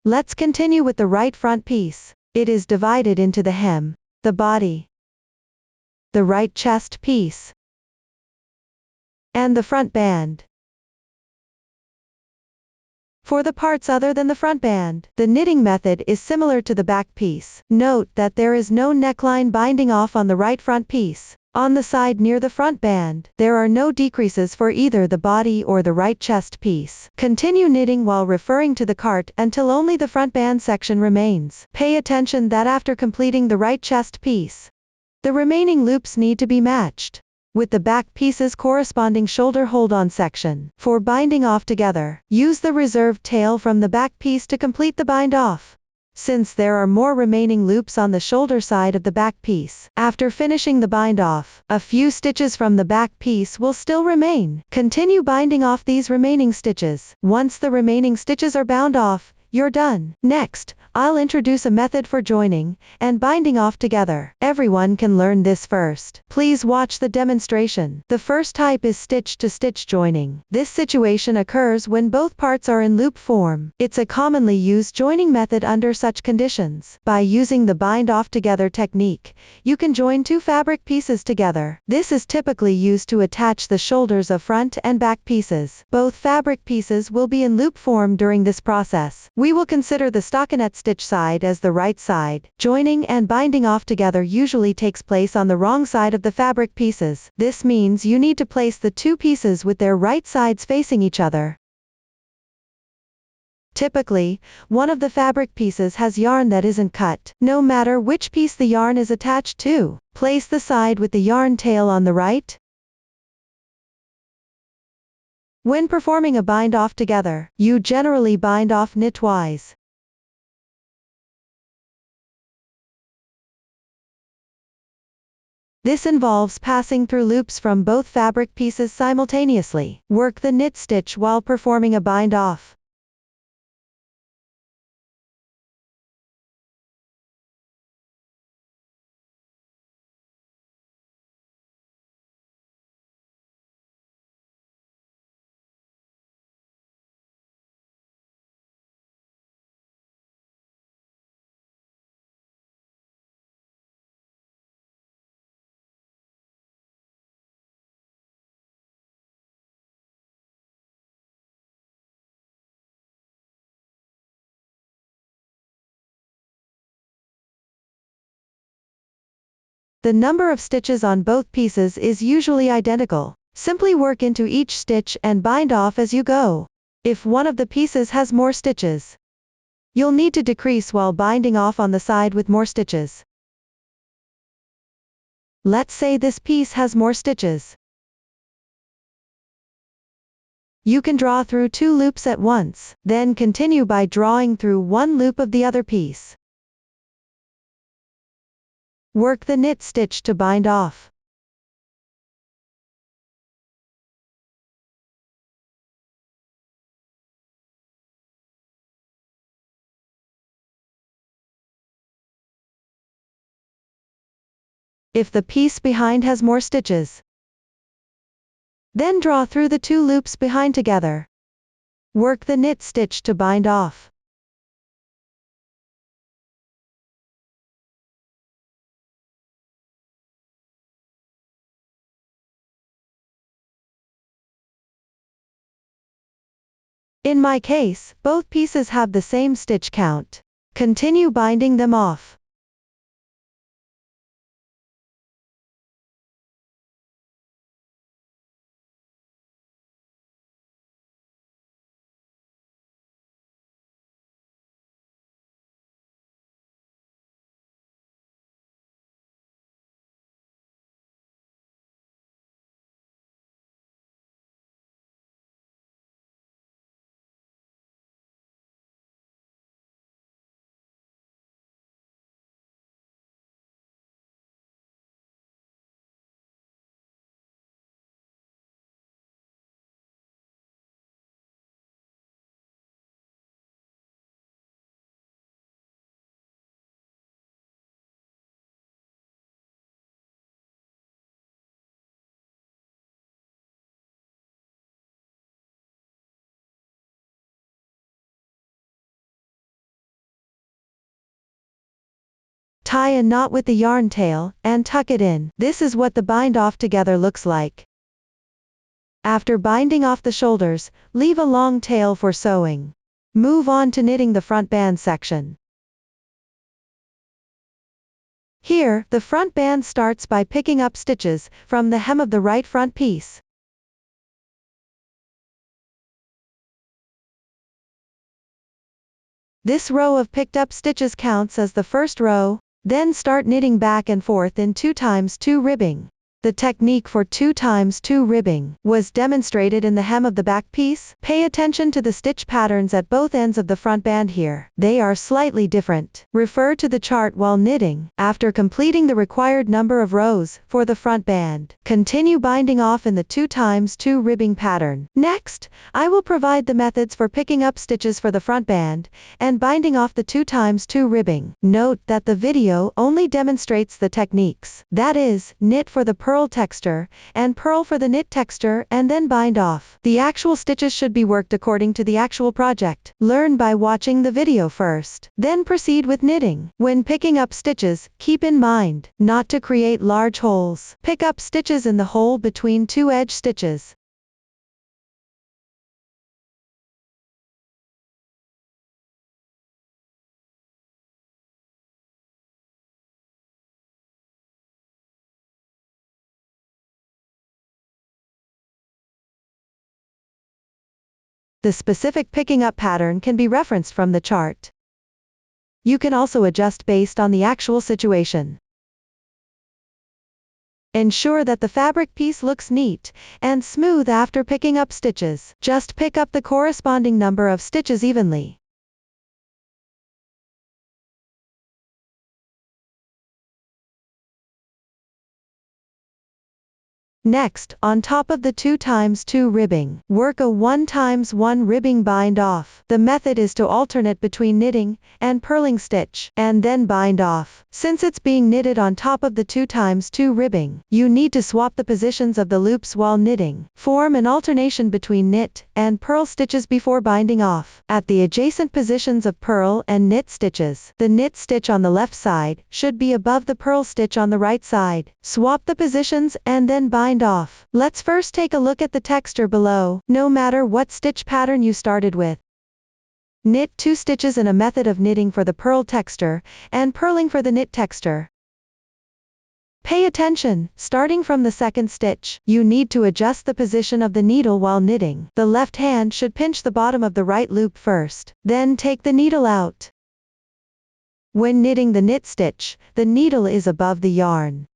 Let's continue with the right front piece. It is divided into the hem, the body, the right chest piece, and the front band. For the parts other than the front band, the knitting method is similar to the back piece. Note that there is no neckline binding off on the right front piece. On the side near the front band, there are no decreases for either the body or the right chest piece. Continue knitting while referring to the cart until only the front band section remains. Pay attention that after completing the right chest piece, the remaining loops need to be matched with the back piece's corresponding shoulder hold-on section. For binding off together, use the reserved tail from the back piece to complete the bind off. Since there are more remaining loops on the shoulder side of the back piece, after finishing the bind off, a few stitches from the back piece will still remain. Continue binding off these remaining stitches. Once the remaining stitches are bound off, you're done. Next, I'll introduce a method for joining and binding off together. Everyone can learn this first. Please watch the demonstration. The first type is stitch-to-stitch joining. This situation occurs when both parts are in loop form. It's a commonly used joining method under such conditions. By using the bind off together technique, you can join two fabric pieces together. This is typically used to attach the shoulders of front and back pieces. Both fabric pieces will be in loop form during this process. We will consider the stockinette stitch side as the right side. Joining and binding off together usually takes place on the wrong side of the fabric pieces. This means you need to place the two pieces with their right sides facing each other. Typically, one of the fabric pieces has yarn that isn't cut. No matter which piece the yarn is attached to, place the side with the yarn tail on the right. When performing a bind off together, you generally bind off knitwise. This involves passing through loops from both fabric pieces simultaneously. Work the knit stitch while performing a bind off. The number of stitches on both pieces is usually identical. Simply work into each stitch and bind off as you go. If one of the pieces has more stitches, you'll need to decrease while binding off on the side with more stitches. Let's say this piece has more stitches. You can draw through two loops at once, then continue by drawing through one loop of the other piece. Work the knit stitch to bind off. If the piece behind has more stitches, then draw through the two loops behind together. Work the knit stitch to bind off. In my case, both pieces have the same stitch count. Continue binding them off. Tie a knot with the yarn tail, and tuck it in. This is what the bind off together looks like. After binding off the shoulders, leave a long tail for sewing. Move on to knitting the front band section. Here, the front band starts by picking up stitches from the hem of the right front piece. This row of picked up stitches counts as the first row, then start knitting back and forth in 2x2 ribbing. The technique for 2x2 ribbing was demonstrated in the hem of the back piece. Pay attention to the stitch patterns at both ends of the front band here. They are slightly different. Refer to the chart while knitting. After completing the required number of rows for the front band, continue binding off in the 2x2 ribbing pattern. Next, I will provide the methods for picking up stitches for the front band and binding off the 2x2 ribbing. Note that the video only demonstrates the techniques. That is, knit for the purl texture, and purl for the knit texture, and then bind off. The actual stitches should be worked according to the actual project. Learn by watching the video first. Then proceed with knitting. When picking up stitches, keep in mind not to create large holes. Pick up stitches in the hole between two edge stitches. The specific picking up pattern can be referenced from the chart. You can also adjust based on the actual situation. Ensure that the fabric piece looks neat and smooth after picking up stitches. Just pick up the corresponding number of stitches evenly. Next, on top of the 2x2 ribbing, work a 1x1 ribbing bind off. The method is to alternate between knitting and purling stitch, and then bind off. Since it's being knitted on top of the 2x2 ribbing, you need to swap the positions of the loops while knitting. Form an alternation between knit and purl stitches before binding off. At the adjacent positions of purl and knit stitches, the knit stitch on the left side should be above the purl stitch on the right side. Swap the positions and then bind off. Let's first take a look at the texture below. No matter what stitch pattern you started with, knit 2 stitches in a method of knitting for the purl texture and purling for the knit texture. Pay attention, starting from the second stitch, you need to adjust the position of the needle while knitting. The left hand should pinch the bottom of the right loop first, then take the needle out. When knitting the knit stitch, the needle is above the yarn.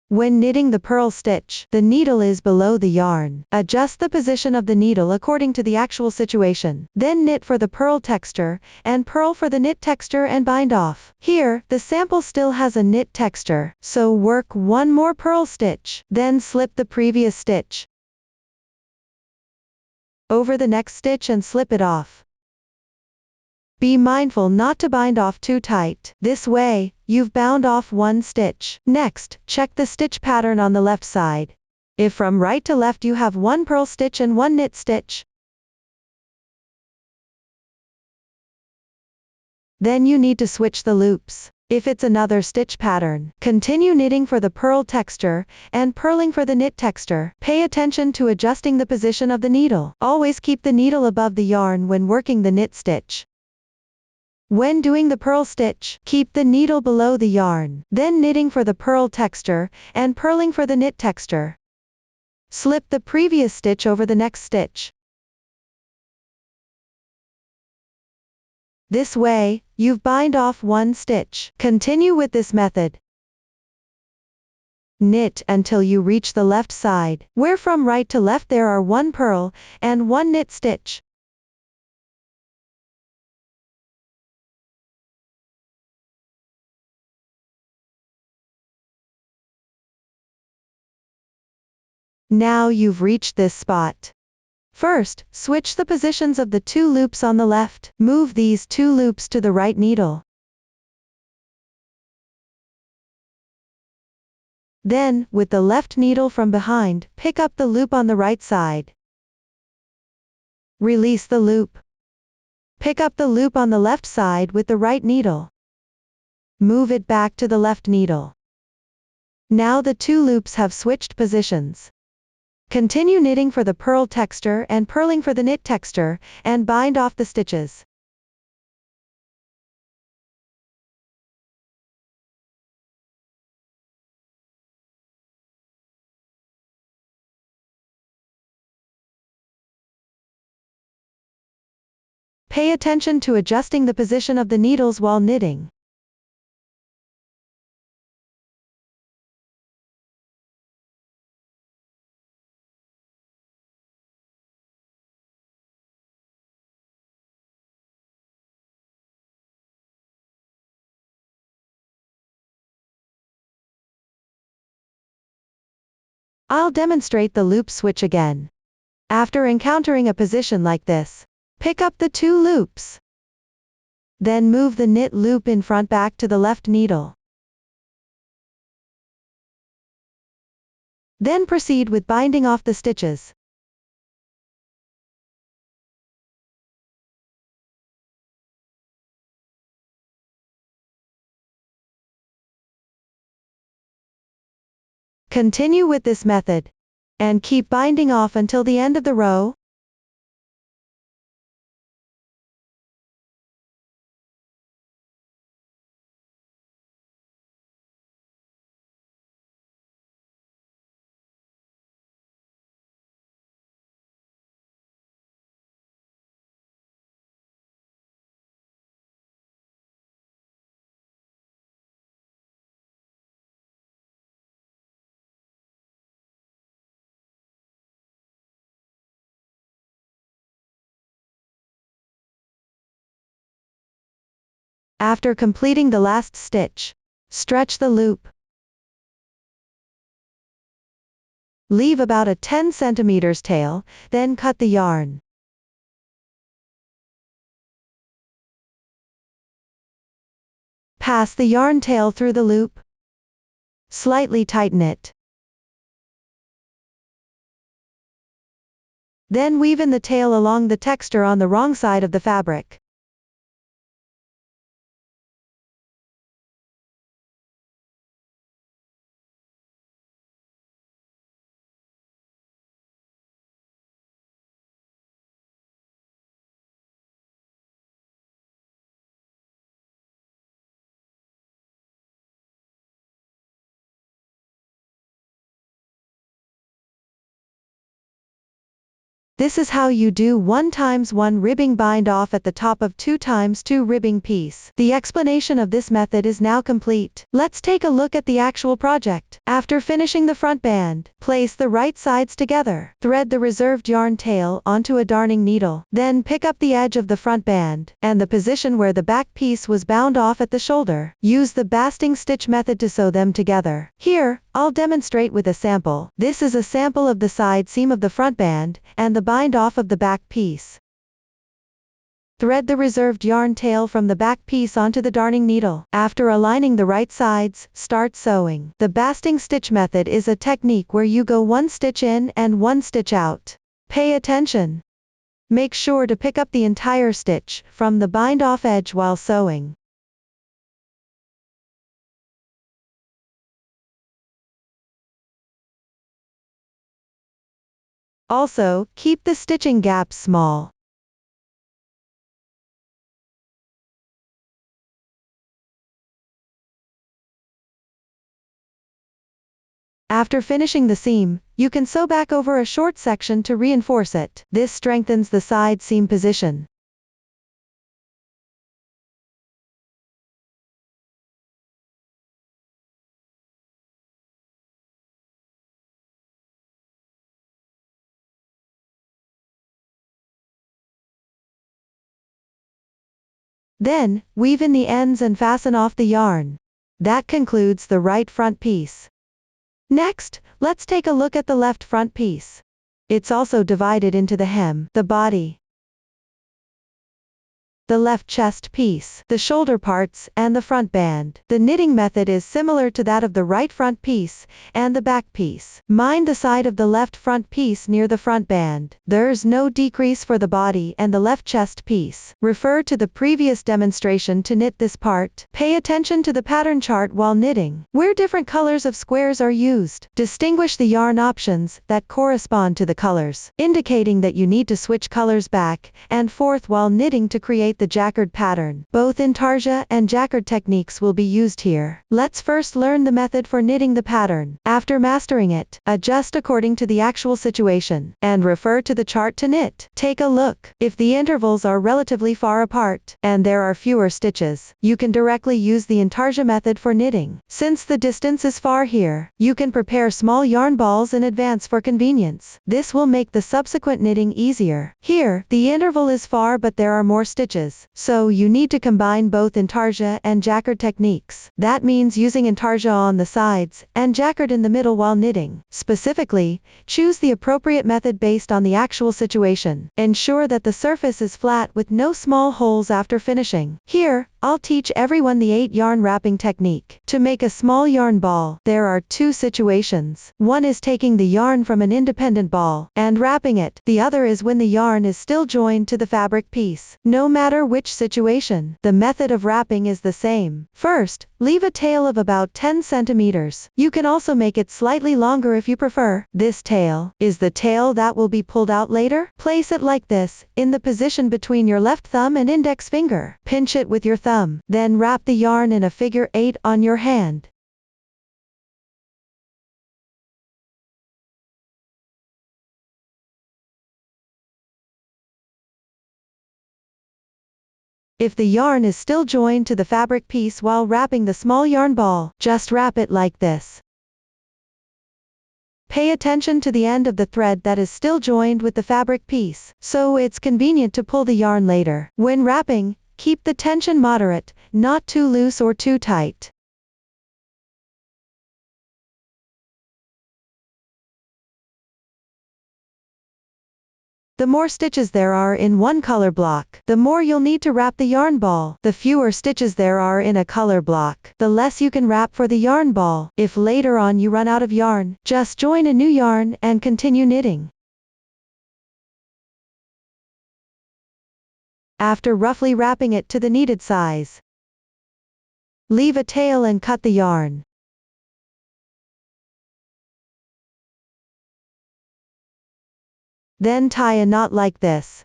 When knitting the purl stitch, the needle is below the yarn. Adjust the position of the needle according to the actual situation. Then knit for the purl texture, and purl for the knit texture and bind off. Here, the sample still has a knit texture, so work one more purl stitch, then slip the previous stitch over the next stitch and slip it off. Be mindful not to bind off too tight. This way, you've bound off one stitch. Next, check the stitch pattern on the left side. If from right to left you have one purl stitch and one knit stitch, then you need to switch the loops. If it's another stitch pattern, continue knitting for the purl texture and purling for the knit texture. Pay attention to adjusting the position of the needle. Always keep the needle above the yarn when working the knit stitch. When doing the purl stitch, keep the needle below the yarn. Then knitting for the purl texture and purling for the knit texture. Slip the previous stitch over the next stitch. This way, you've bind off one stitch. Continue with this method. Knit until you reach the left side, where from right to left there are one purl and one knit stitch. Now you've reached this spot. First, switch the positions of the 2 loops on the left. Move these 2 loops to the right needle. Then, with the left needle from behind, pick up the loop on the right side. Release the loop. Pick up the loop on the left side with the right needle. Move it back to the left needle. Now the two loops have switched positions. Continue knitting for the purl texture and purling for the knit texture, and bind off the stitches. Pay attention to adjusting the position of the needles while knitting. I'll demonstrate the loop switch again. After encountering a position like this, pick up the two loops. Then move the knit loop in front back to the left needle. Then proceed with binding off the stitches. Continue with this method, and keep binding off until the end of the row. After completing the last stitch, stretch the loop. Leave about a 10 cm tail, then cut the yarn. Pass the yarn tail through the loop. Slightly tighten it. Then weave in the tail along the texture on the wrong side of the fabric. This is how you do 1x1 ribbing bind off at the top of 2x2 ribbing piece. The explanation of this method is now complete. Let's take a look at the actual project. After finishing the front band, place the right sides together. Thread the reserved yarn tail onto a darning needle. Then pick up the edge of the front band, and the position where the back piece was bound off at the shoulder. Use the basting stitch method to sew them together. Here, I'll demonstrate with a sample. This is a sample of the side seam of the front band, and the bind off of the back piece. Thread the reserved yarn tail from the back piece onto the darning needle. After aligning the right sides, start sewing. The basting stitch method is a technique where you go one stitch in and one stitch out. Pay attention. Make sure to pick up the entire stitch from the bind off edge while sewing. Also, keep the stitching gaps small. After finishing the seam, you can sew back over a short section to reinforce it. This strengthens the side seam position. Then, weave in the ends and fasten off the yarn. That concludes the right front piece. Next, let's take a look at the left front piece. It's also divided into the hem, the body, the left chest piece, the shoulder parts, and the front band. The knitting method is similar to that of the right front piece and the back piece. Mind the side of the left front piece near the front band. There's no decrease for the body and the left chest piece. Refer to the previous demonstration to knit this part. Pay attention to the pattern chart while knitting, where different colors of squares are used. Distinguish the yarn options that correspond to the colors, indicating that you need to switch colors back and forth while knitting to create the jacquard pattern. Both Intarsia and jacquard techniques will be used here. Let's first learn the method for knitting the pattern. After mastering it, adjust according to the actual situation, and refer to the chart to knit. Take a look. If the intervals are relatively far apart, and there are fewer stitches, you can directly use the Intarsia method for knitting. Since the distance is far here, you can prepare small yarn balls in advance for convenience. This will make the subsequent knitting easier. Here, the interval is far but there are more stitches, so you need to combine both Intarsia and jacquard techniques. That means using Intarsia on the sides and jacquard in the middle while knitting. Specifically, choose the appropriate method based on the actual situation. Ensure that the surface is flat with no small holes after finishing. Here, I'll teach everyone the 8 yarn wrapping technique. To make a small yarn ball, there are 2 situations. One is taking the yarn from an independent ball and wrapping it. The other is when the yarn is still joined to the fabric piece. No matter which situation, the method of wrapping is the same. First, leave a tail of about 10 centimeters. You can also make it slightly longer if you prefer. This tail is the tail that will be pulled out later. Place it like this, in the position between your left thumb and index finger. Pinch it with your thumb, then wrap the yarn in a figure 8 on your hand. If the yarn is still joined to the fabric piece while wrapping the small yarn ball, just wrap it like this. Pay attention to the end of the thread that is still joined with the fabric piece, so it's convenient to pull the yarn later. When wrapping, keep the tension moderate, not too loose or too tight. The more stitches there are in one color block, the more you'll need to wrap the yarn ball. The fewer stitches there are in a color block, the less you can wrap for the yarn ball. If later on you run out of yarn, just join a new yarn and continue knitting. After roughly wrapping it to the needed size, leave a tail and cut the yarn. Then tie a knot like this.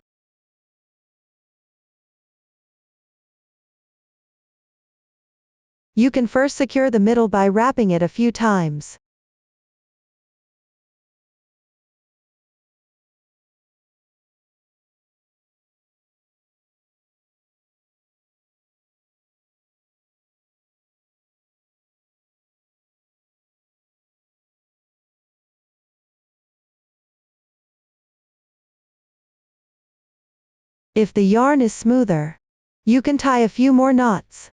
You can first secure the middle by wrapping it a few times. If the yarn is smoother, you can tie a few more knots.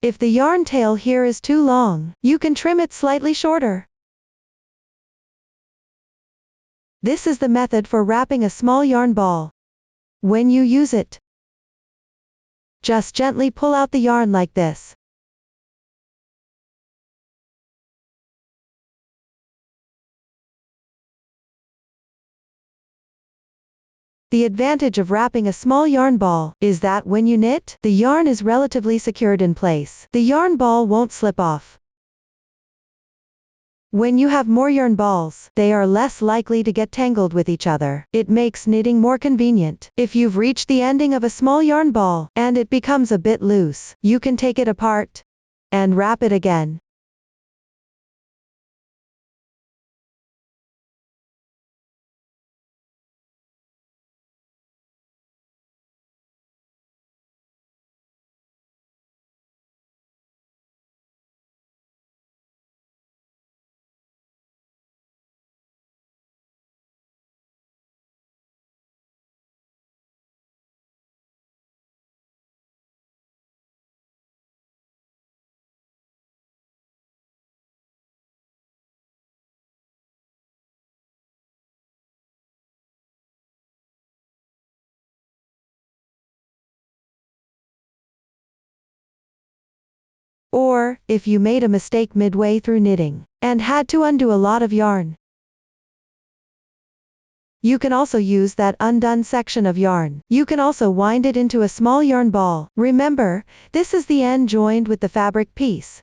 If the yarn tail here is too long, you can trim it slightly shorter. This is the method for wrapping a small yarn ball. When you use it, just gently pull out the yarn like this. The advantage of wrapping a small yarn ball is that when you knit, the yarn is relatively secured in place. The yarn ball won't slip off. When you have more yarn balls, they are less likely to get tangled with each other. It makes knitting more convenient. If you've reached the ending of a small yarn ball, and it becomes a bit loose, you can take it apart and wrap it again. Or, if you made a mistake midway through knitting, and had to undo a lot of yarn, you can also use that undone section of yarn. You can also wind it into a small yarn ball. Remember, this is the end joined with the fabric piece.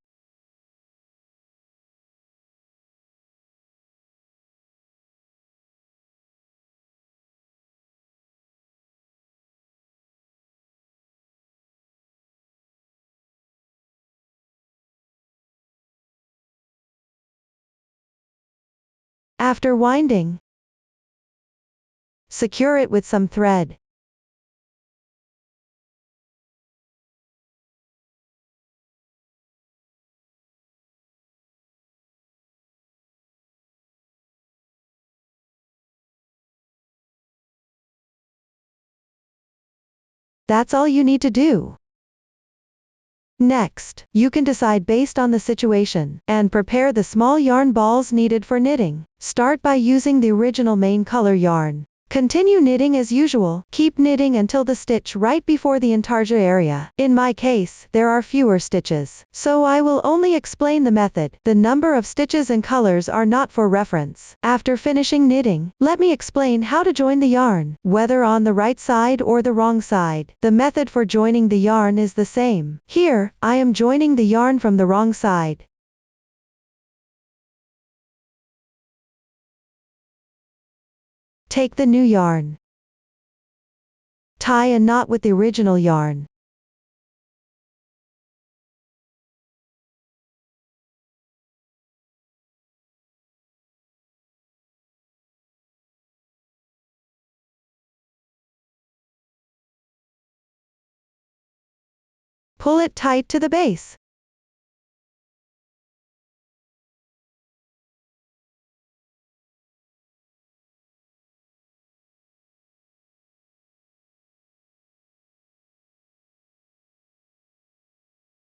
After winding, secure it with some thread. That's all you need to do. Next, you can decide based on the situation, and prepare the small yarn balls needed for knitting. Start by using the original main color yarn. Continue knitting as usual. Keep knitting until the stitch right before the intarsia area. In my case, there are fewer stitches, so I will only explain the method. The number of stitches and colors are not for reference. After finishing knitting, let me explain how to join the yarn, whether on the right side or the wrong side. The method for joining the yarn is the same. Here, I am joining the yarn from the wrong side. Take the new yarn. Tie a knot with the original yarn. Pull it tight to the base.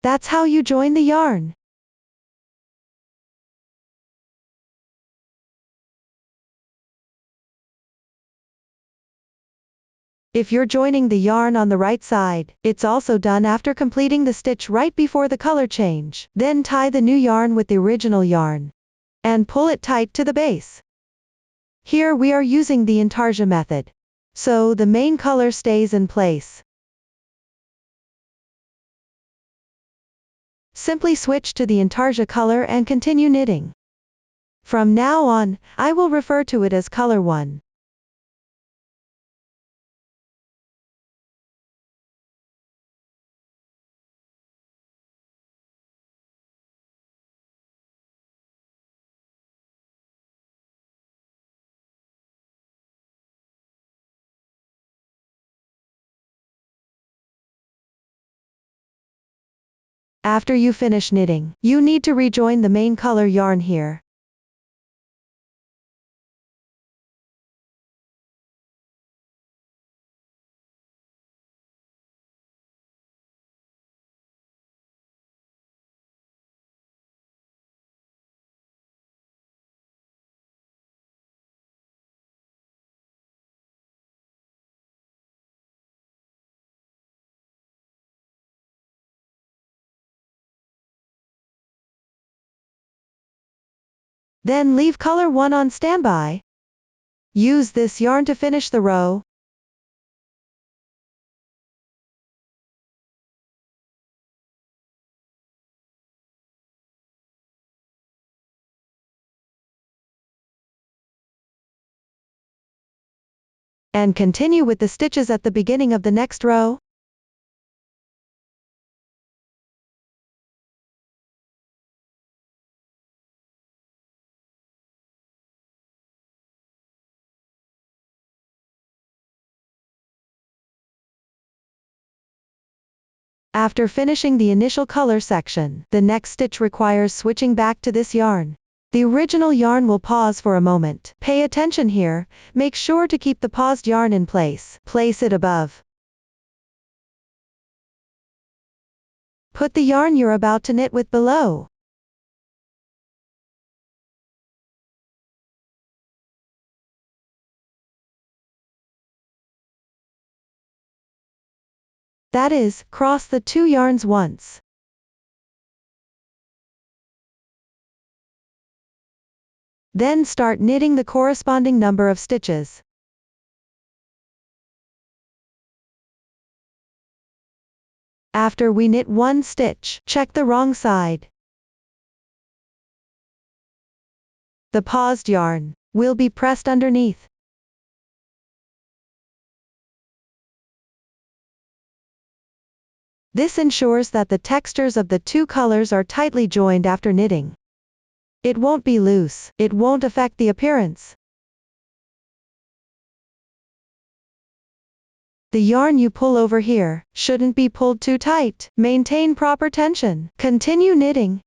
That's how you join the yarn. If you're joining the yarn on the right side, it's also done after completing the stitch right before the color change. Then tie the new yarn with the original yarn, and pull it tight to the base. Here we are using the Intarsia method, so the main color stays in place. Simply switch to the Intarsia color and continue knitting. From now on, I will refer to it as color 1. After you finish knitting, you need to rejoin the main color yarn here. Then leave color 1 on standby. Use this yarn to finish the row. And continue with the stitches at the beginning of the next row. After finishing the initial color section, the next stitch requires switching back to this yarn. The original yarn will pause for a moment. Pay attention here, make sure to keep the paused yarn in place. Place it above. Put the yarn you're about to knit with below. That is, cross the 2 yarns once. Then start knitting the corresponding number of stitches. After we knit one stitch, check the wrong side. The paused yarn will be pressed underneath. This ensures that the textures of the two colors are tightly joined after knitting. It won't be loose, it won't affect the appearance. The yarn you pull over here shouldn't be pulled too tight. Maintain proper tension. Continue knitting.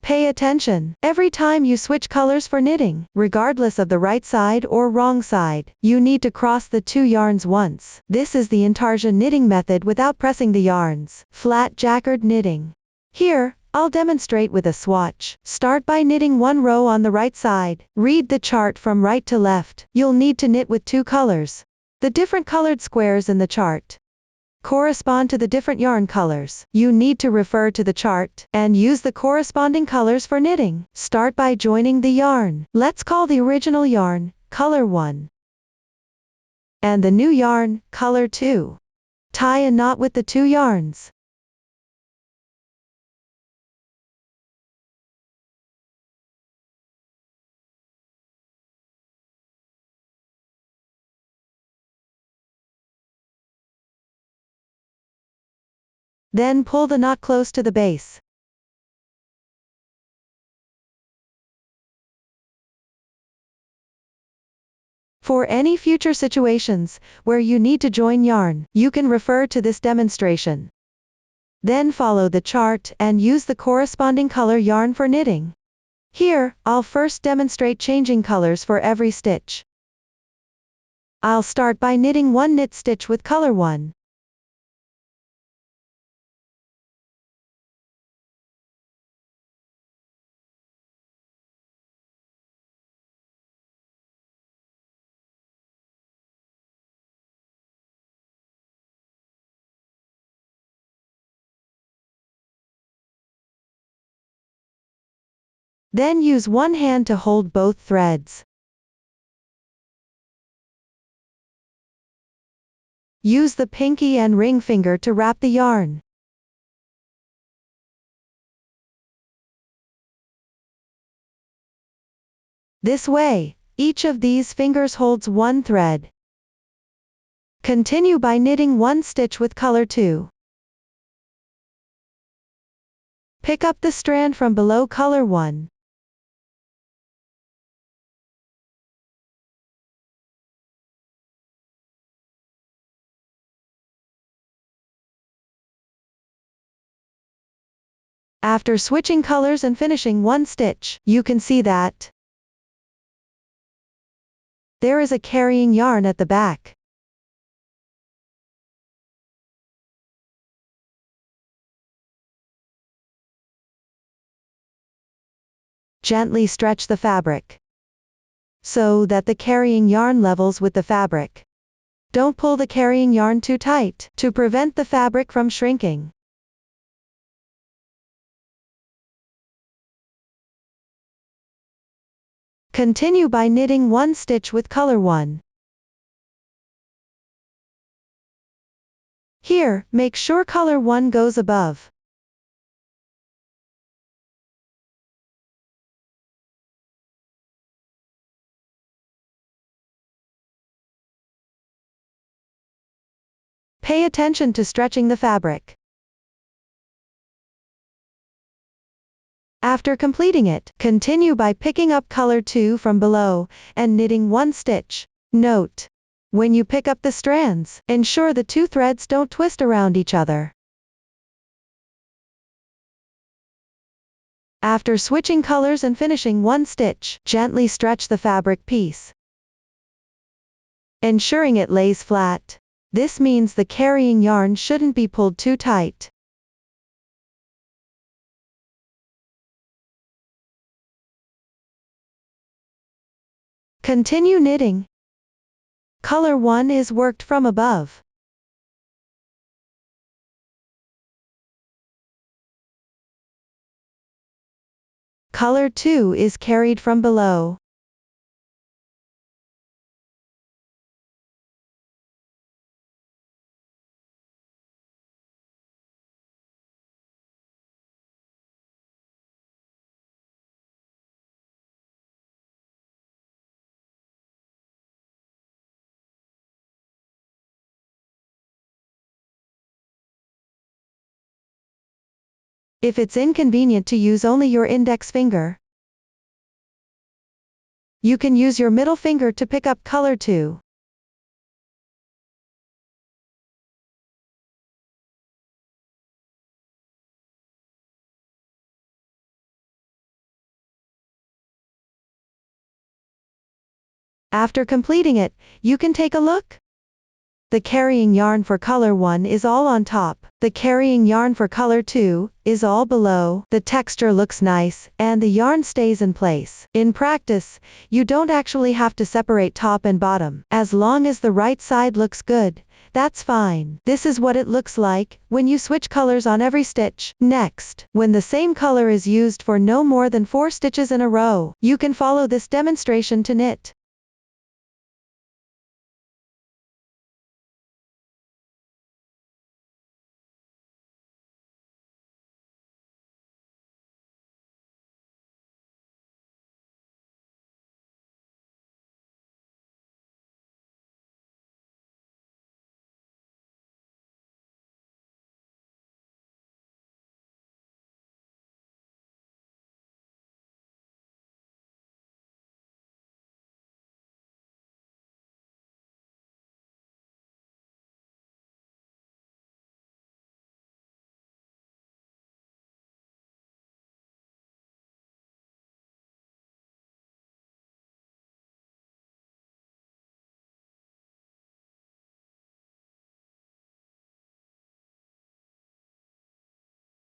Pay attention. Every time you switch colors for knitting, regardless of the right side or wrong side, you need to cross the two yarns once. This is the Intarsia knitting method without pressing the yarns. Flat jacquard knitting. Here, I'll demonstrate with a swatch. Start by knitting one row on the right side. Read the chart from right to left. You'll need to knit with two colors. The different colored squares in the chart correspond to the different yarn colors. You need to refer to the chart and use the corresponding colors for knitting. Start by joining the yarn. Let's call the original yarn color 1 and the new yarn color 2. Tie a knot with the two yarns. Then pull the knot close to the base. For any future situations where you need to join yarn, you can refer to this demonstration. Then follow the chart and use the corresponding color yarn for knitting. Here, I'll first demonstrate changing colors for every stitch. I'll start by knitting one knit stitch with color 1. Then use one hand to hold both threads. Use the pinky and ring finger to wrap the yarn. This way, each of these fingers holds one thread. Continue by knitting one stitch with color 2. Pick up the strand from below color 1. After switching colors and finishing one stitch, you can see that there is a carrying yarn at the back. Gently stretch the fabric so that the carrying yarn levels with the fabric. Don't pull the carrying yarn too tight to prevent the fabric from shrinking. Continue by knitting one stitch with color 1. Here, make sure color 1 goes above. Pay attention to stretching the fabric. After completing it, continue by picking up color 2 from below and knitting one stitch. Note: when you pick up the strands, ensure the two threads don't twist around each other. After switching colors and finishing one stitch, gently stretch the fabric piece, ensuring it lays flat. This means the carrying yarn shouldn't be pulled too tight. Continue knitting. Color 1 is worked from above. Color 2 is carried from below. If it's inconvenient to use only your index finger, you can use your middle finger to pick up color 2. After completing it, you can take a look. The carrying yarn for color 1 is all on top. The carrying yarn for color 2 is all below. The texture looks nice, and the yarn stays in place. In practice, you don't actually have to separate top and bottom. As long as the right side looks good, that's fine. This is what it looks like when you switch colors on every stitch. Next, when the same color is used for no more than 4 stitches in a row, you can follow this demonstration to knit.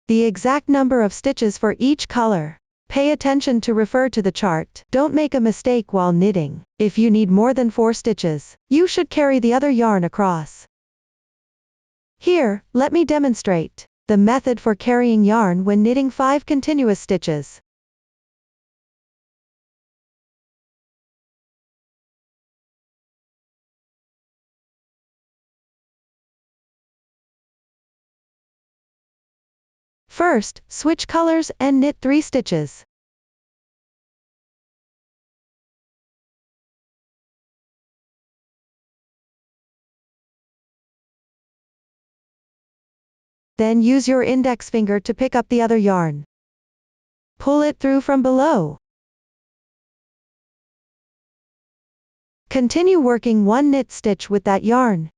The exact number of stitches for each color. Pay attention to refer to the chart. Don't make a mistake while knitting. If you need more than 4 stitches, you should carry the other yarn across. Here, let me demonstrate the method for carrying yarn when knitting 5 continuous stitches. First, switch colors and knit 3 stitches. Then use your index finger to pick up the other yarn. Pull it through from below. Continue working 1 knit stitch with that yarn.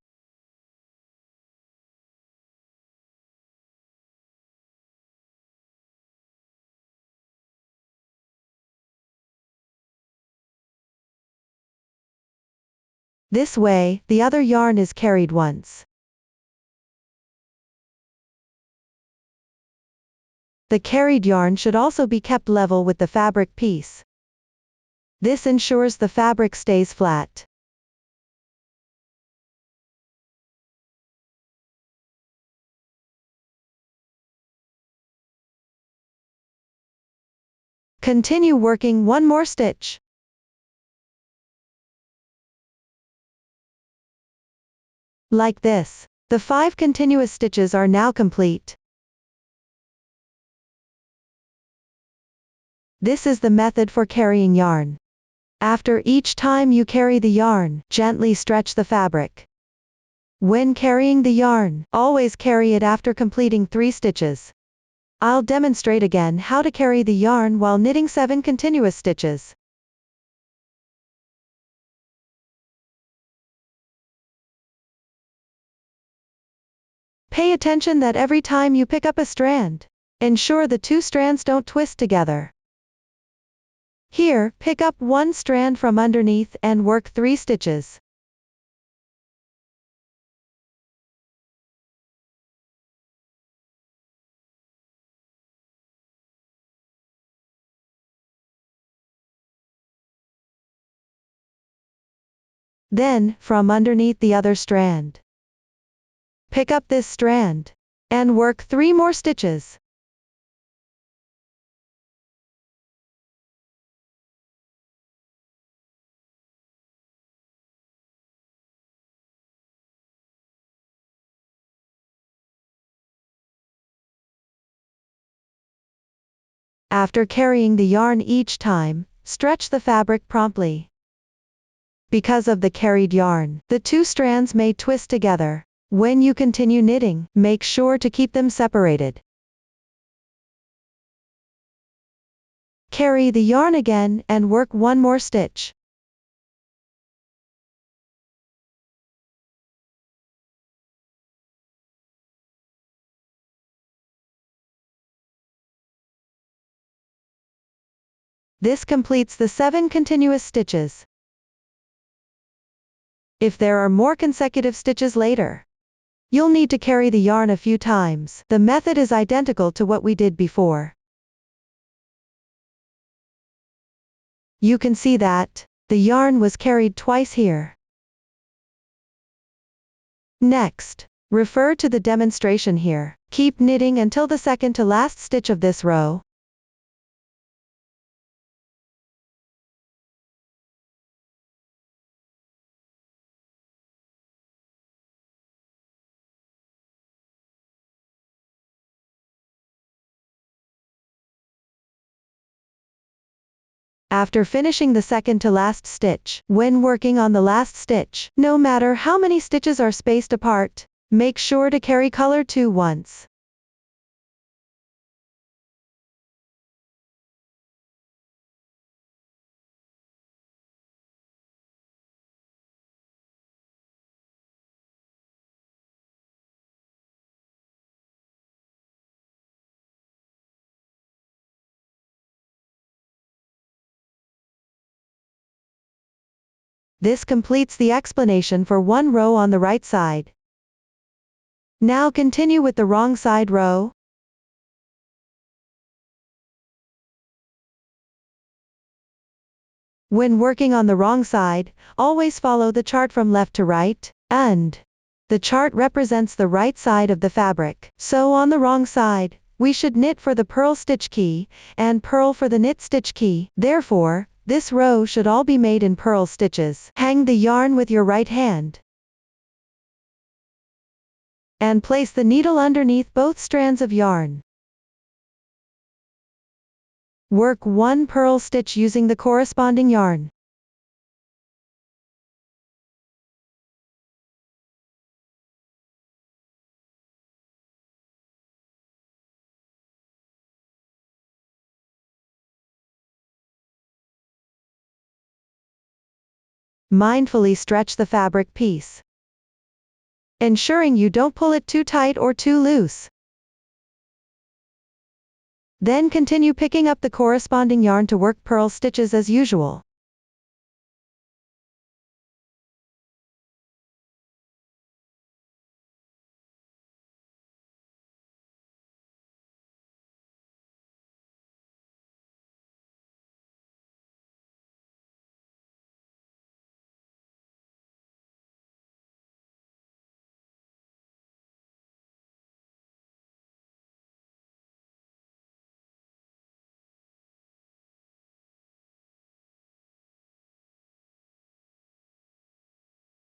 This way, the other yarn is carried once. The carried yarn should also be kept level with the fabric piece. This ensures the fabric stays flat. Continue working 1 more stitch. Like this. The 5 continuous stitches are now complete. This is the method for carrying yarn. After each time you carry the yarn, gently stretch the fabric. When carrying the yarn, always carry it after completing 3 stitches. I'll demonstrate again how to carry the yarn while knitting 7 continuous stitches. Pay attention that every time you pick up a strand, ensure the 2 strands don't twist together. Here, pick up 1 strand from underneath and work 3 stitches. Then, from underneath the other strand, pick up this strand, and work 3 more stitches. After carrying the yarn each time, stretch the fabric promptly. Because of the carried yarn, the 2 strands may twist together. When you continue knitting, make sure to keep them separated. Carry the yarn again and work 1 more stitch. This completes the 7 continuous stitches. If there are more consecutive stitches later, you'll need to carry the yarn a few times. The method is identical to what we did before. You can see that the yarn was carried twice here. Next, refer to the demonstration here. Keep knitting until the second to last stitch of this row. After finishing the second to last stitch, when working on the last stitch, no matter how many stitches are spaced apart, make sure to carry color 2 once. This completes the explanation for 1 row on the right side. Now continue with the wrong side row. When working on the wrong side, always follow the chart from left to right, and the chart represents the right side of the fabric. So on the wrong side, we should knit for the purl stitch key, and purl for the knit stitch key. Therefore, this row should all be made in purl stitches. Hang the yarn with your right hand, and place the needle underneath both strands of yarn. Work 1 purl stitch using the corresponding yarn. Mindfully stretch the fabric piece, ensuring you don't pull it too tight or too loose. Then continue picking up the corresponding yarn to work purl stitches as usual.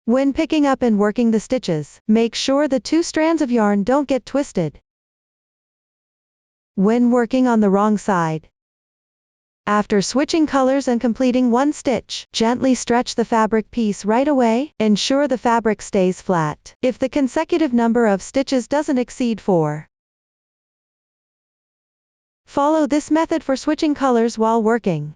When picking up and working the stitches, make sure the 2 strands of yarn don't get twisted. When working on the wrong side, after switching colors and completing 1 stitch, gently stretch the fabric piece right away. Ensure the fabric stays flat. If the consecutive number of stitches doesn't exceed 4, follow this method for switching colors while working.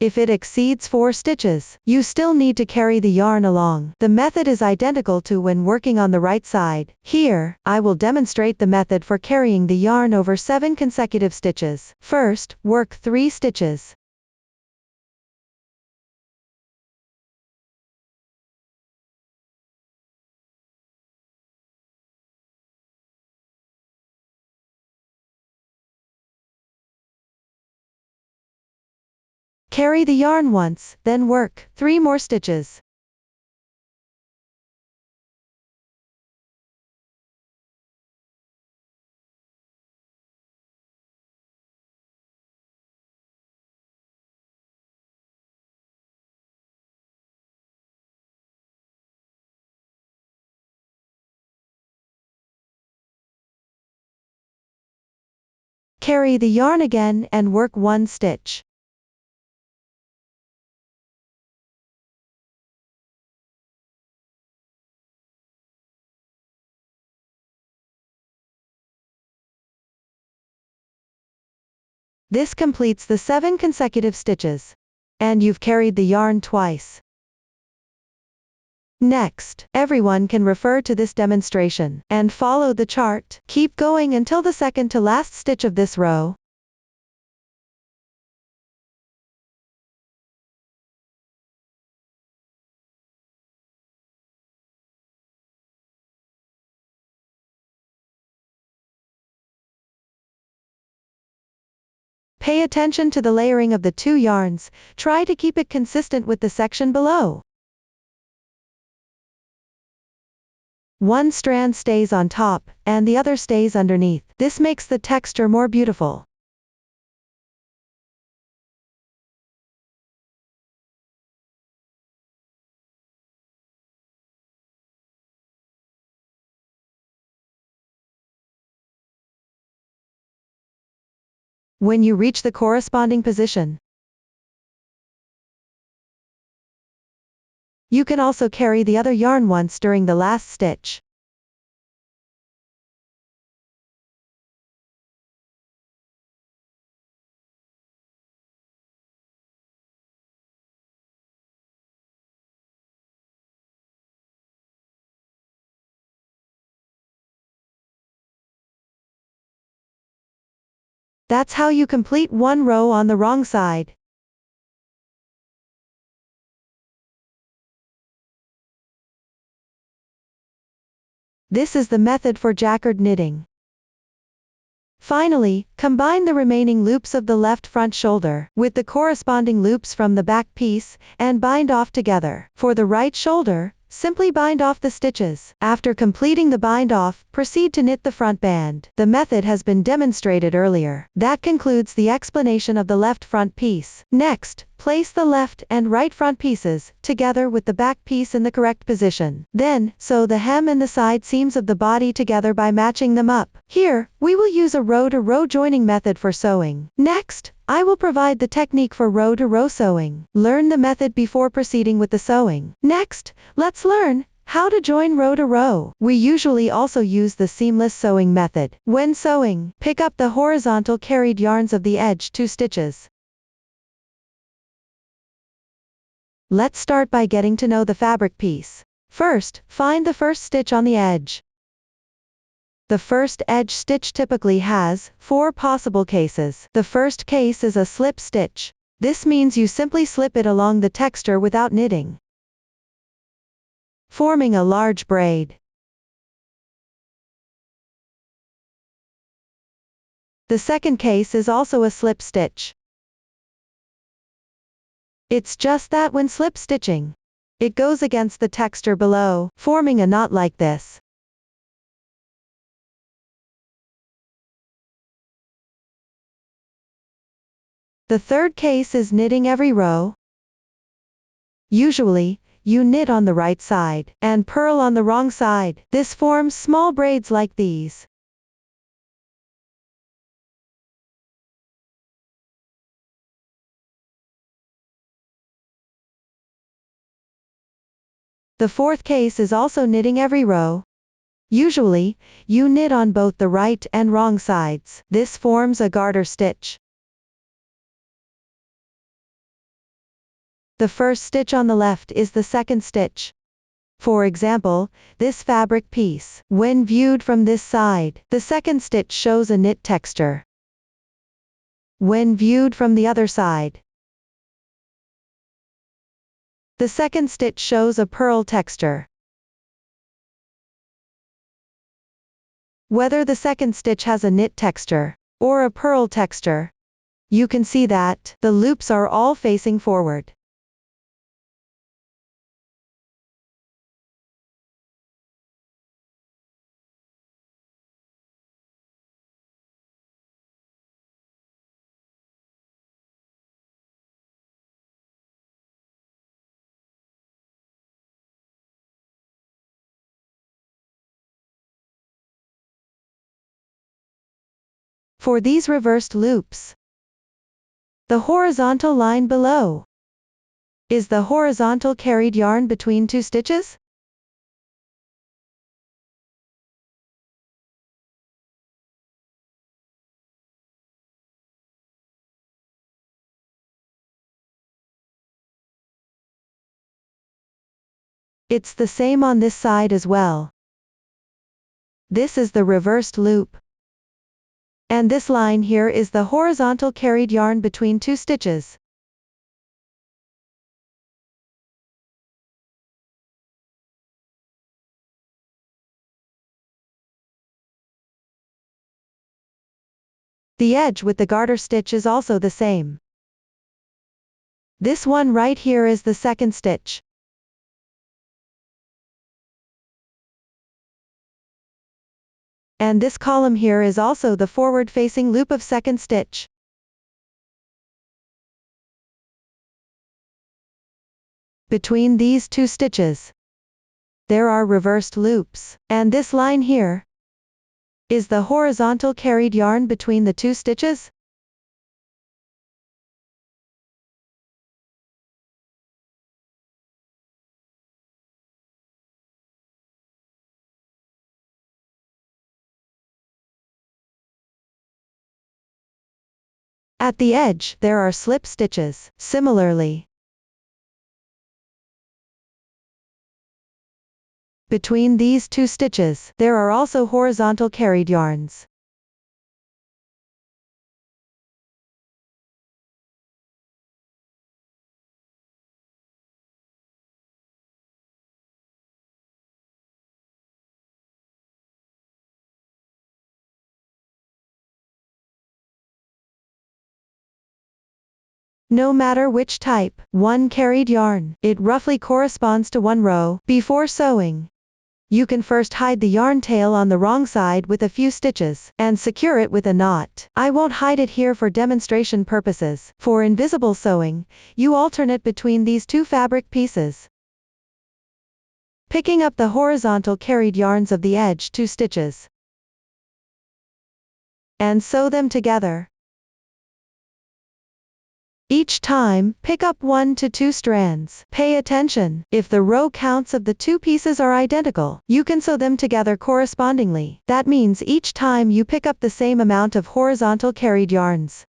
If it exceeds 4 stitches, you still need to carry the yarn along. The method is identical to when working on the right side. Here, I will demonstrate the method for carrying the yarn over 7 consecutive stitches. First, work 3 stitches. Carry the yarn once, then work 3 more stitches. carry the yarn again and work one stitch. This completes the 7 consecutive stitches. And you've carried the yarn twice. Next, everyone can refer to this demonstration and follow the chart. Keep going until the second to last stitch of this row. Pay attention to the layering of the 2 yarns. Try to keep it consistent with the section below. One strand stays on top, and the other stays underneath. This makes the texture more beautiful. When you reach the corresponding position, you can also carry the other yarn once during the last stitch. That's how you complete one row on the wrong side. This is the method for jacquard knitting. Finally, combine the remaining loops of the left front shoulder with the corresponding loops from the back piece, and bind off together. For the right shoulder, simply bind off the stitches. After completing the bind off, proceed to knit the front band. The method has been demonstrated earlier. That concludes the explanation of the left front piece. Next, place the left and right front pieces together with the back piece in the correct position. Then, sew the hem and the side seams of the body together by matching them up. Here, we will use a row-to-row joining method for sewing. Next, I will provide the technique for row-to-row sewing. Learn the method before proceeding with the sewing. Next, let's learn how to join row to row. We usually also use the seamless sewing method. When sewing, pick up the horizontal carried yarns of the edge 2 stitches. Let's start by getting to know the fabric piece. First, find the first stitch on the edge. The first edge stitch typically has 4 possible cases. The first case is a slip stitch. This means you simply slip it along the texture without knitting, forming a large braid. The second case is also a slip stitch. It's just that when slip stitching, it goes against the texture below, forming a knot like this. The third case is knitting every row. Usually, you knit on the right side, and purl on the wrong side. This forms small braids like these. The fourth case is also knitting every row. Usually, you knit on both the right and wrong sides. This forms a garter stitch. The first stitch on the left is the second stitch. For example, this fabric piece. When viewed from this side, the second stitch shows a knit texture. When viewed from the other side, the second stitch shows a purl texture. Whether the second stitch has a knit texture or a purl texture, you can see that the loops are all facing forward. For these reversed loops, the horizontal line below is the horizontal carried yarn between two stitches? It's the same on this side as well. This is the reversed loop. And this line here is the horizontal carried yarn between two stitches. The edge with the garter stitch is also the same. This one right here is the second stitch. And this column here is also the forward-facing loop of second stitch. Between these two stitches, there are reversed loops, and this line here is the horizontal carried yarn between the two stitches. At the edge, there are slip stitches. Similarly, between these two stitches, there are also horizontal carried yarns. No matter which type, one carried yarn, it roughly corresponds to one row. Before sewing, you can first hide the yarn tail on the wrong side with a few stitches, and secure it with a knot. I won't hide it here for demonstration purposes. For invisible sewing, you alternate between these two fabric pieces, picking up the horizontal carried yarns of the edge two stitches, and sew them together. Each time, pick up 1 to 2 strands. Pay attention. If the row counts of the two pieces are identical, you can sew them together correspondingly. That means each time you pick up the same amount of horizontal carried yarns.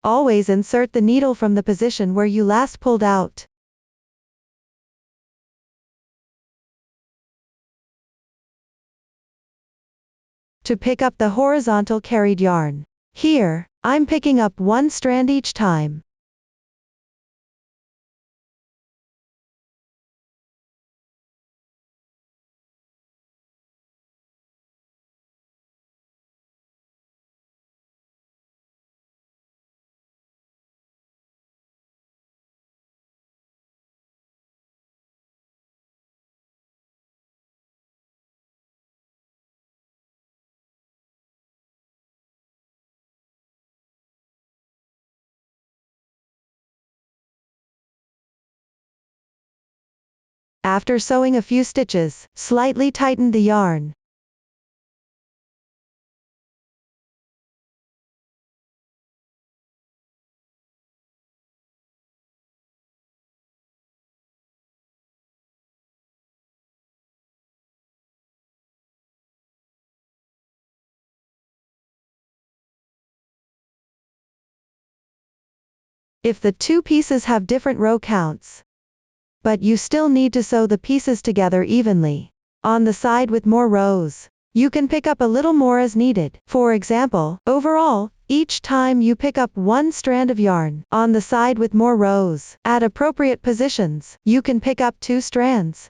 Always insert the needle from the position where you last pulled out. To pick up the horizontal carried yarn. Here, I'm picking up 1 strand each time. After sewing a few stitches, slightly tighten the yarn. If the two pieces have different row counts, but you still need to sew the pieces together evenly, on the side with more rows, you can pick up a little more as needed. For example, overall, each time you pick up 1 strand of yarn, on the side with more rows, at appropriate positions, you can pick up 2 strands.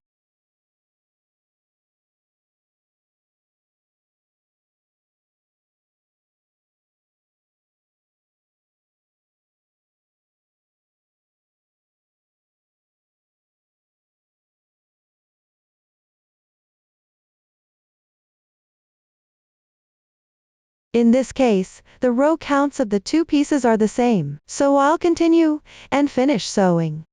In this case, the row counts of the two pieces are the same, so I'll continue and finish sewing.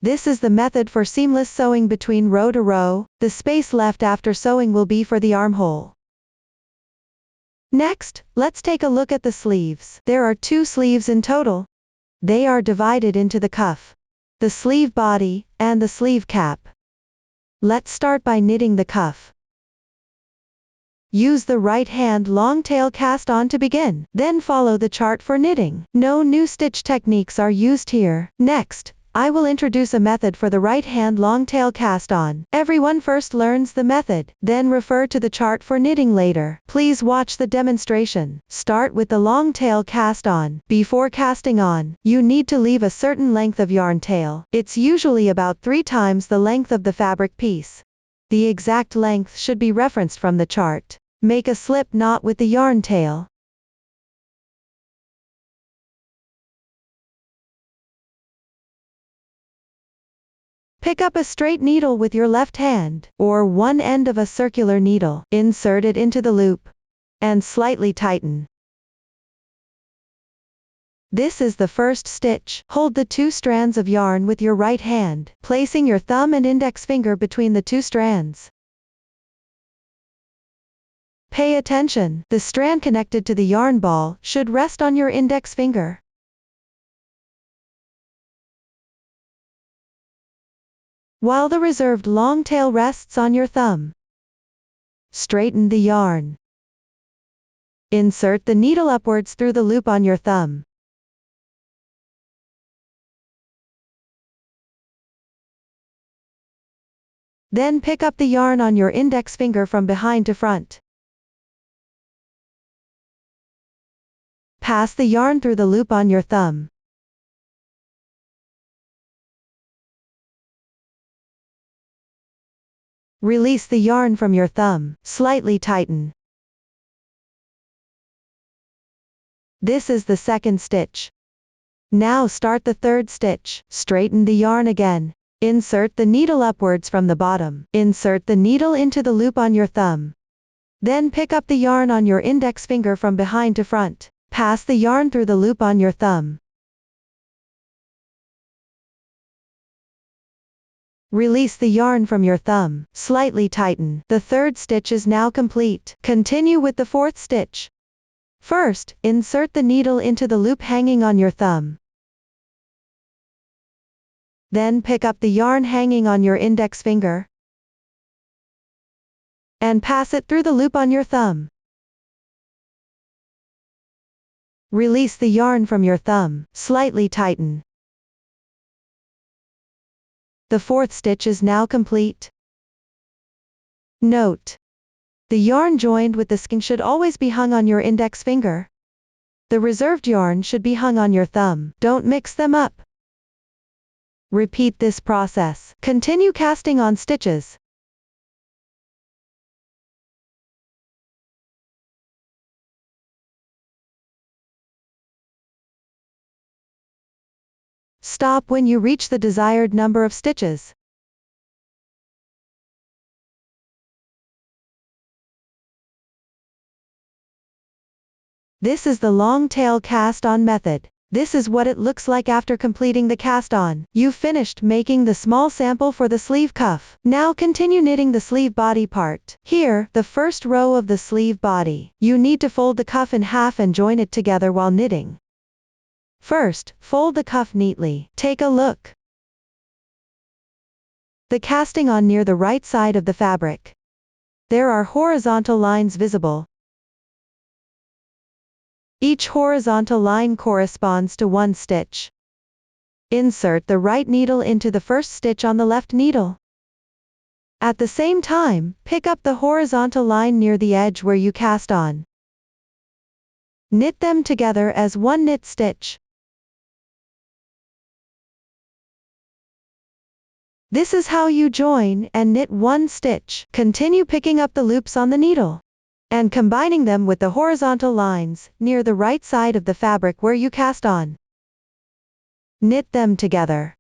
This is the method for seamless sewing between row to row. The space left after sewing will be for the armhole. Next, let's take a look at the sleeves. There are 2 sleeves in total. They are divided into the cuff, the sleeve body, and the sleeve cap. Let's start by knitting the cuff. Use the right hand long tail cast on to begin, then follow the chart for knitting. No new stitch techniques are used here. Next, I will introduce a method for the right hand long tail cast on. Everyone first learns the method, then refer to the chart for knitting later. Please watch the demonstration. Start with the long tail cast on. Before casting on, you need to leave a certain length of yarn tail. It's usually about 3 times the length of the fabric piece. The exact length should be referenced from the chart. Make a slip knot with the yarn tail. Pick up a straight needle with your left hand, or one end of a circular needle. Insert it into the loop, and slightly tighten. This is the first stitch. Hold the 2 strands of yarn with your right hand, placing your thumb and index finger between the 2 strands. Pay attention, the strand connected to the yarn ball should rest on your index finger. While the reserved long tail rests on your thumb. Straighten the yarn. Insert the needle upwards through the loop on your thumb. Then pick up the yarn on your index finger from behind to front. Pass the yarn through the loop on your thumb. Release the yarn from your thumb, slightly tighten. This is the second stitch. Now start the third stitch. Straighten the yarn again. Insert the needle upwards from the bottom. Insert the needle into the loop on your thumb. Then pick up the yarn on your index finger from behind to front. Pass the yarn through the loop on your thumb. Release the yarn from your thumb, slightly tighten. The third stitch is now complete. Continue with the fourth stitch. First, insert the needle into the loop hanging on your thumb. Then pick up the yarn hanging on your index finger and pass it through the loop on your thumb. Release the yarn from your thumb, slightly tighten. The fourth stitch is now complete. Note: the yarn joined with the skein should always be hung on your index finger. The reserved yarn should be hung on your thumb. Don't mix them up. Repeat this process. Continue casting on stitches. Stop when you reach the desired number of stitches. This is the long tail cast on method. This is what it looks like after completing the cast on. You've finished making the small sample for the sleeve cuff. Now continue knitting the sleeve body part. Here, the first row of the sleeve body. You need to fold the cuff in half and join it together while knitting. First, fold the cuff neatly. Take a look. The casting on near the right side of the fabric. There are horizontal lines visible. Each horizontal line corresponds to one stitch. Insert the right needle into the first stitch on the left needle. At the same time, pick up the horizontal line near the edge where you cast on. Knit them together as one knit stitch. This is how you join and knit one stitch. Continue picking up the loops on the needle and combining them with the horizontal lines near the right side of the fabric where you cast on. Knit them together.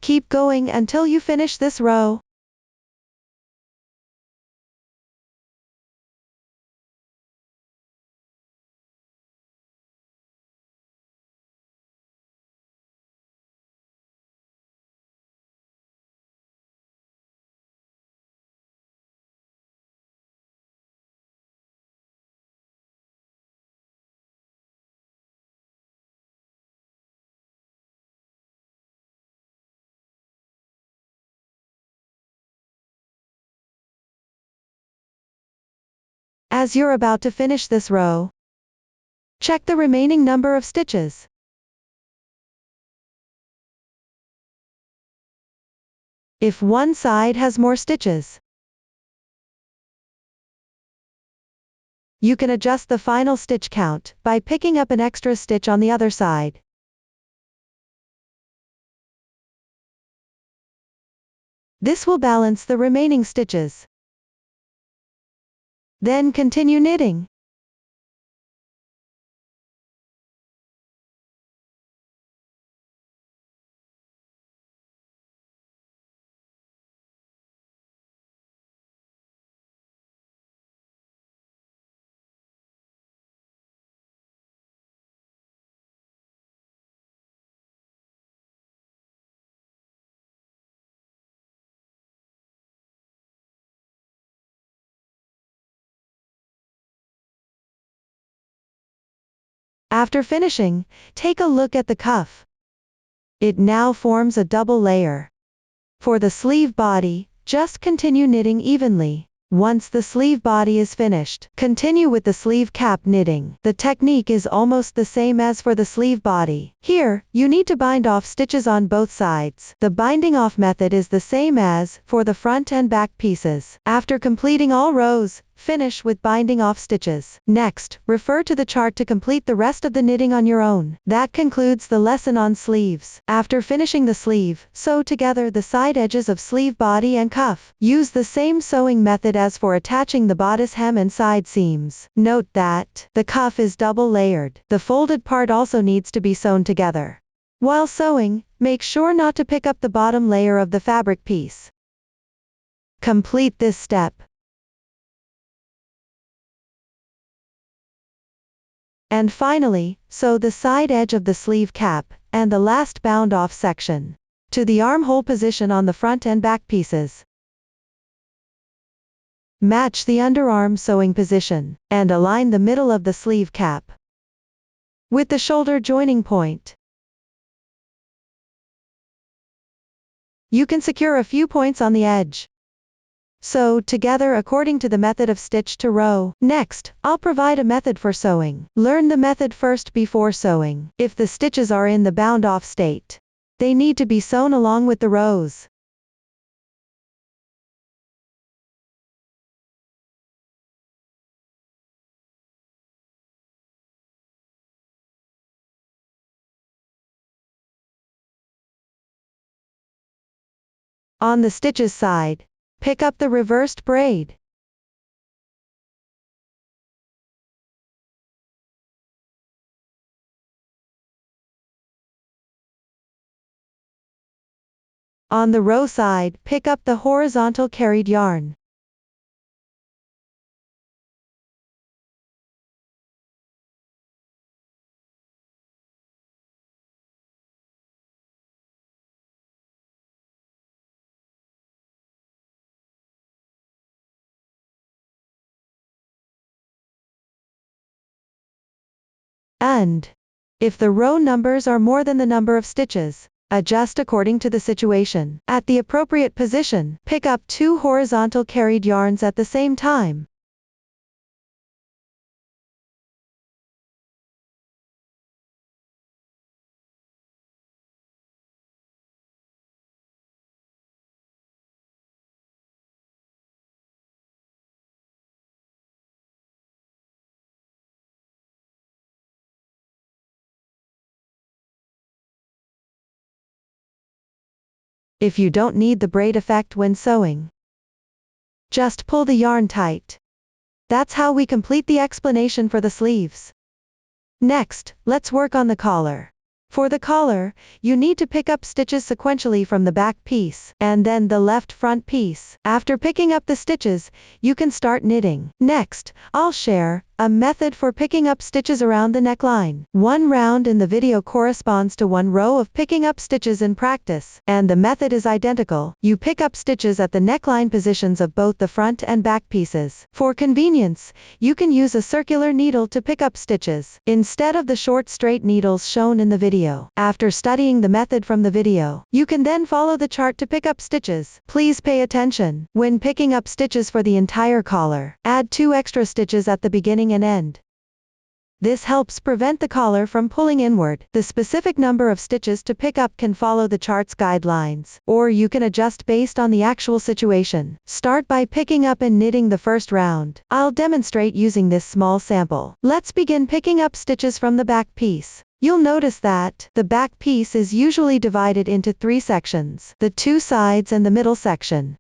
Keep going until you finish this row. As you're about to finish this row, check the remaining number of stitches. If one side has more stitches, you can adjust the final stitch count by picking up an extra stitch on the other side. This will balance the remaining stitches. Then continue knitting. After finishing, take a look at the cuff. It now forms a double layer. For the sleeve body, just continue knitting evenly. Once the sleeve body is finished, continue with the sleeve cap knitting. The technique is almost the same as for the sleeve body. Here, you need to bind off stitches on both sides. The binding off method is the same as for the front and back pieces. After completing all rows, finish with binding off stitches. Next, refer to the chart to complete the rest of the knitting on your own. That concludes the lesson on sleeves. After finishing the sleeve, sew together the side edges of sleeve body and cuff. Use the same sewing method as for attaching the bodice hem and side seams. Note that the cuff is double layered. The folded part also needs to be sewn together. While sewing, make sure not to pick up the bottom layer of the fabric piece. Complete this step. And finally, sew the side edge of the sleeve cap, and the last bound off section, to the armhole position on the front and back pieces. Match the underarm sewing position, and align the middle of the sleeve cap with the shoulder joining point. You can secure a few points on the edge. Sew together according to the method of stitch to row. Next, I'll provide a method for sewing. Learn the method first before sewing. If the stitches are in the bound off state, they need to be sewn along with the rows. On the stitches side, pick up the reversed braid. On the row side, pick up the horizontal carried yarn. And if the row numbers are more than the number of stitches, adjust according to the situation. At the appropriate position, pick up 2 horizontal carried yarns at the same time. if you don't need the braid effect when sewing. Just pull the yarn tight. That's how we complete the explanation for the sleeves. Next, let's work on the collar. For the collar, you need to pick up stitches sequentially from the back piece, and then the left front piece. After picking up the stitches, you can start knitting. Next, I'll share a method for picking up stitches around the neckline. One round in the video corresponds to one row of picking up stitches in practice, and the method is identical. You pick up stitches at the neckline positions of both the front and back pieces. For convenience, you can use a circular needle to pick up stitches, instead of the short straight needles shown in the video. After studying the method from the video, you can then follow the chart to pick up stitches. Please pay attention. When picking up stitches for the entire collar, add 2 extra stitches at the beginning and end. This helps prevent the collar from pulling inward. The specific number of stitches to pick up can follow the chart's guidelines, or you can adjust based on the actual situation. Start by picking up and knitting the first round. I'll demonstrate using this small sample. Let's begin picking up stitches from the back piece. You'll notice that the back piece is usually divided into 3 sections, the 2 sides and the middle section.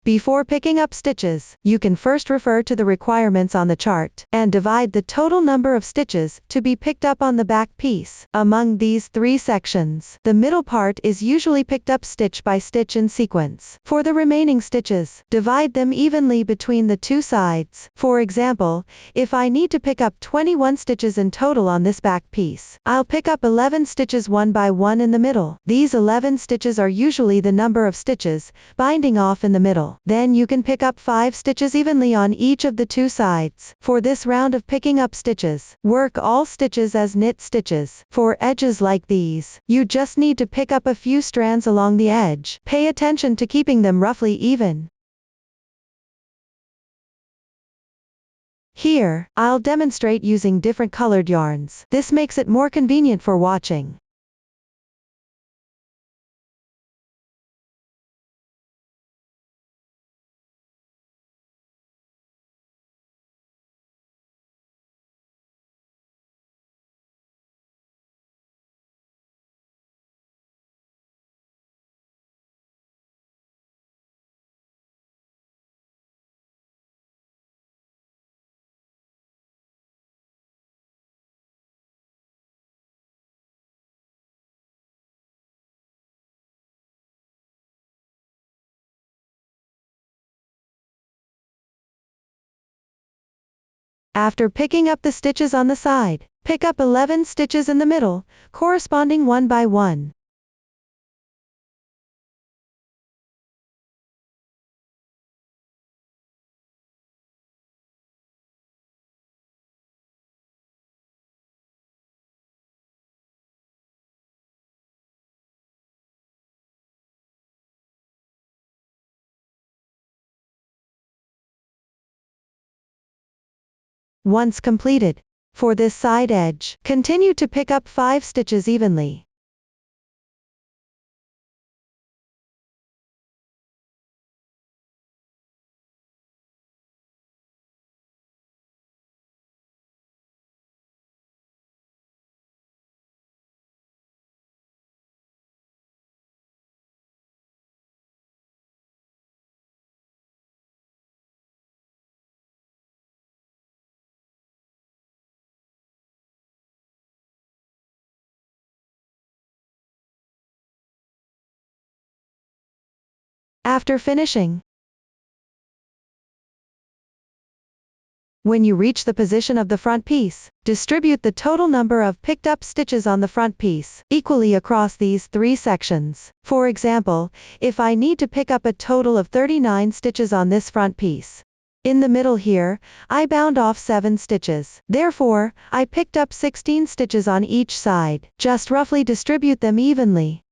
Before picking up stitches, you can first refer to the requirements on the chart, and divide the total number of stitches to be picked up on the back piece. Among these 3 sections, the middle part is usually picked up stitch by stitch in sequence. For the remaining stitches, divide them evenly between the 2 sides. For example, if I need to pick up 21 stitches in total on this back piece, I'll pick up 11 stitches one by one in the middle. These 11 stitches are usually the number of stitches binding off in the middle. Then you can pick up 5 stitches evenly on each of the 2 sides. For this round of picking up stitches, work all stitches as knit stitches. For edges like these, you just need to pick up a few strands along the edge. Pay attention to keeping them roughly even. Here, I'll demonstrate using different colored yarns. This makes it more convenient for watching. After picking up the stitches on the side, pick up 11 stitches in the middle, corresponding one by one. Once completed, for this side edge, continue to pick up 5 stitches evenly. After finishing, when you reach the position of the front piece, distribute the total number of picked up stitches on the front piece equally across these 3 sections. For example, if I need to pick up a total of 39 stitches on this front piece, in the middle here, I bound off 7 stitches. Therefore, I picked up 16 stitches on each side. Just roughly distribute them evenly.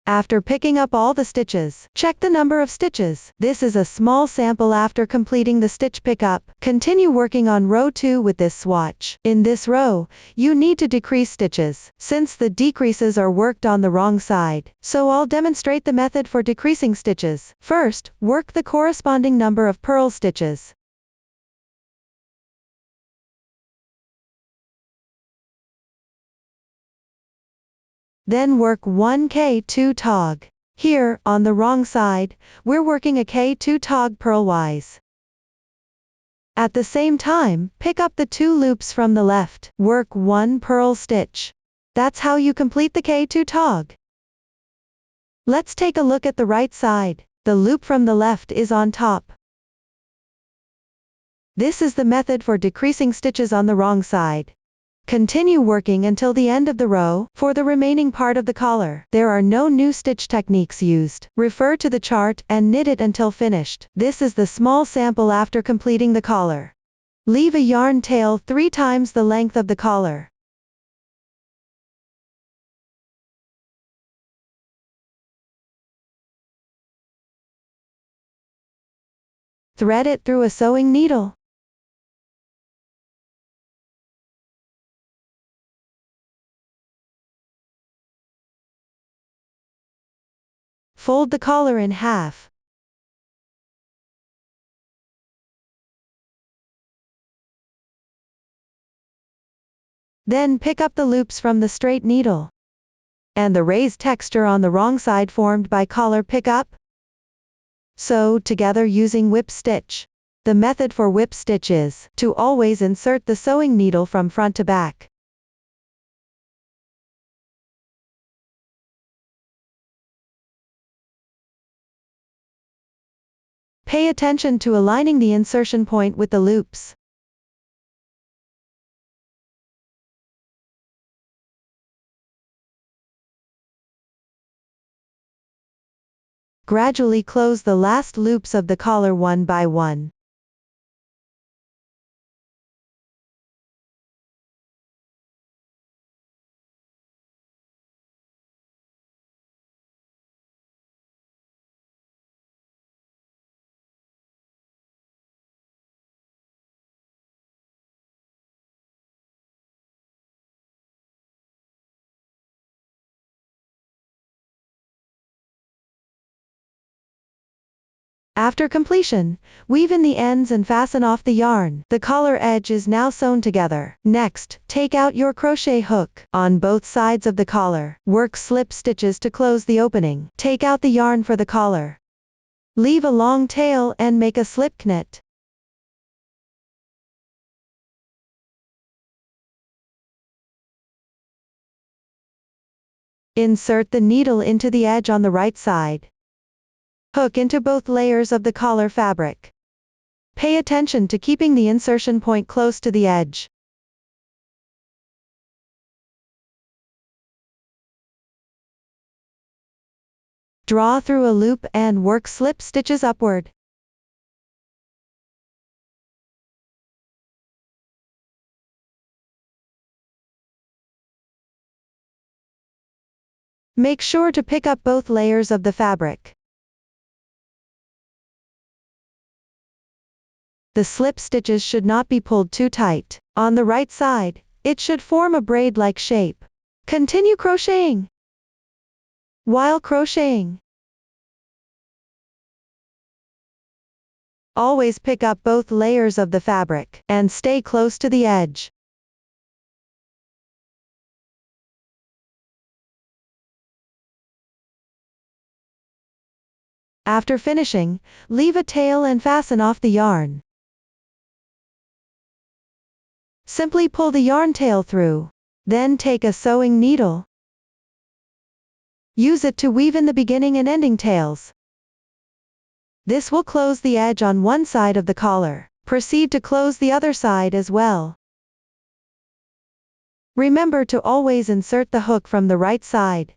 After picking up all the stitches, check the number of stitches. This is a small sample after completing the stitch pickup. Continue working on row 2 with this swatch. In this row, you need to decrease stitches, since the decreases are worked on the wrong side. So I'll demonstrate the method for decreasing stitches. First, work the corresponding number of purl stitches. Then work 1 K2 tog. Here, on the wrong side, we're working a K2 tog purlwise. At the same time, pick up the 2 loops from the left. Work 1 purl stitch. That's how you complete the K2 tog. Let's take a look at the right side. The loop from the left is on top. This is the method for decreasing stitches on the wrong side. Continue working until the end of the row. For the remaining part of the collar, there are no new stitch techniques used. Refer to the chart and knit it until finished. This is the small sample after completing the collar. Leave a yarn tail 3 times the length of the collar. Thread it through a sewing needle. Fold the collar in half. Then pick up the loops from the straight needle. And the raised texture on the wrong side formed by collar pickup. Sew together using whip stitch. The method for whip stitch is to always insert the sewing needle from front to back. Pay attention to aligning the insertion point with the loops. Gradually close the last loops of the collar one by one. After completion, weave in the ends and fasten off the yarn. The collar edge is now sewn together. Next, take out your crochet hook. On both sides of the collar, work slip stitches to close the opening. Take out the yarn for the collar. Leave a long tail and make a slip knit. Insert the needle into the edge on the right side. Hook into both layers of the collar fabric. Pay attention to keeping the insertion point close to the edge. Draw through a loop and work slip stitches upward. Make sure to pick up both layers of the fabric. The slip stitches should not be pulled too tight. On the right side, it should form a braid-like shape. Continue crocheting. While crocheting, always pick up both layers of the fabric and stay close to the edge. After finishing, leave a tail and fasten off the yarn. Simply pull the yarn tail through. Then take a sewing needle. Use it to weave in the beginning and ending tails. This will close the edge on one side of the collar. Proceed to close the other side as well. Remember to always insert the hook from the right side.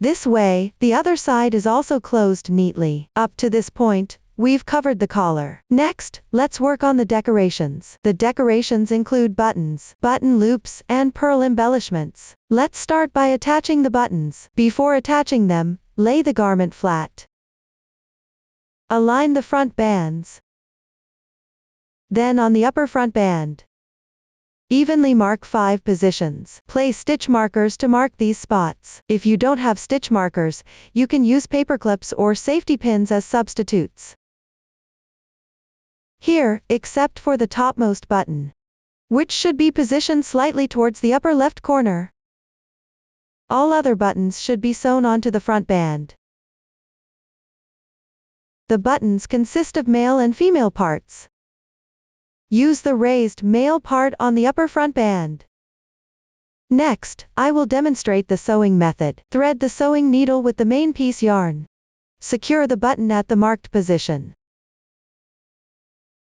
This way, the other side is also closed neatly. Up to this point, we've covered the collar. Next, let's work on the decorations. The decorations include buttons, button loops, and pearl embellishments. Let's start by attaching the buttons. Before attaching them, lay the garment flat. Align the front bands. Then on the upper front band, evenly mark 5 positions. Place stitch markers to mark these spots. If you don't have stitch markers, you can use paper clips or safety pins as substitutes. Here, except for the topmost button, which should be positioned slightly towards the upper left corner, all other buttons should be sewn onto the front band. The buttons consist of male and female parts. Use the raised male part on the upper front band. Next, I will demonstrate the sewing method. Thread the sewing needle with the main piece yarn. Secure the button at the marked position.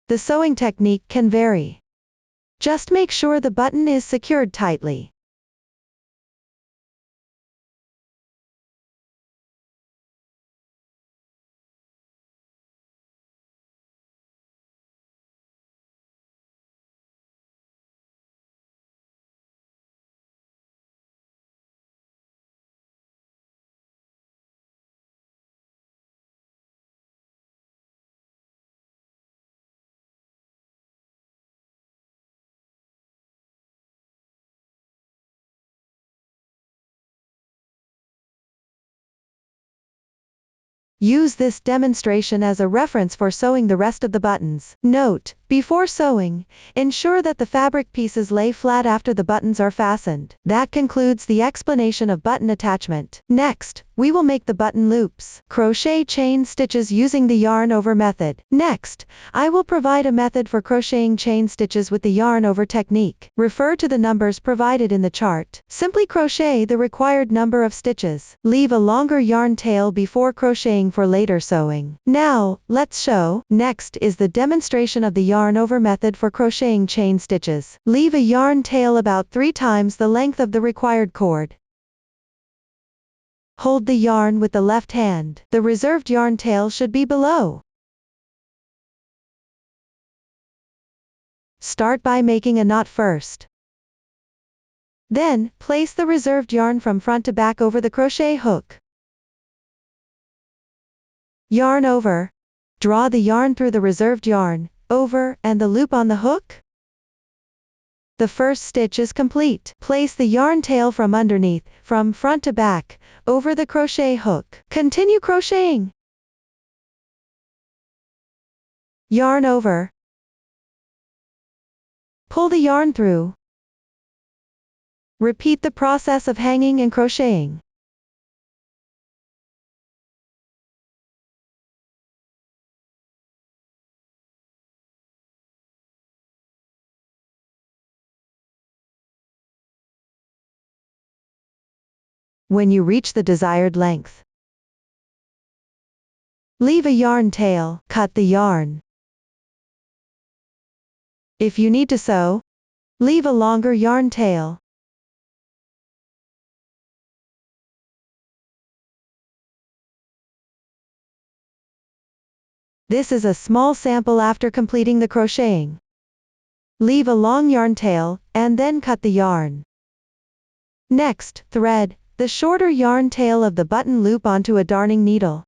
The sewing technique can vary. Just make sure the button is secured tightly. Use this demonstration as a reference for sewing the rest of the buttons. Note: before sewing, ensure that the fabric pieces lay flat after the buttons are fastened. That concludes the explanation of button attachment. Next, we will make the button loops. Crochet chain stitches using the yarn over method. Next, I will provide a method for crocheting chain stitches with the yarn over technique. Refer to the numbers provided in the chart. Simply crochet the required number of stitches. Leave a longer yarn tail before crocheting for later sewing. Now, let's show. Next is the demonstration of the yarn over method for crocheting chain stitches. Leave a yarn tail about 3 times the length of the required cord. Hold the yarn with the left hand. The reserved yarn tail should be below. Start by making a knot first. Then, place the reserved yarn from front to back over the crochet hook. Yarn over. Draw the yarn through the reserved yarn, over, and the loop on the hook. The first stitch is complete. Place the yarn tail from underneath, from front to back, over the crochet hook. Continue crocheting. Yarn over. Pull the yarn through. Repeat the process of hanging and crocheting. When you reach the desired length, leave a yarn tail, cut the yarn. If you need to sew, leave a longer yarn tail. This is a small sample after completing the crocheting. Leave a long yarn tail, and then cut the yarn. Next, thread the shorter yarn tail of the button loop onto a darning needle.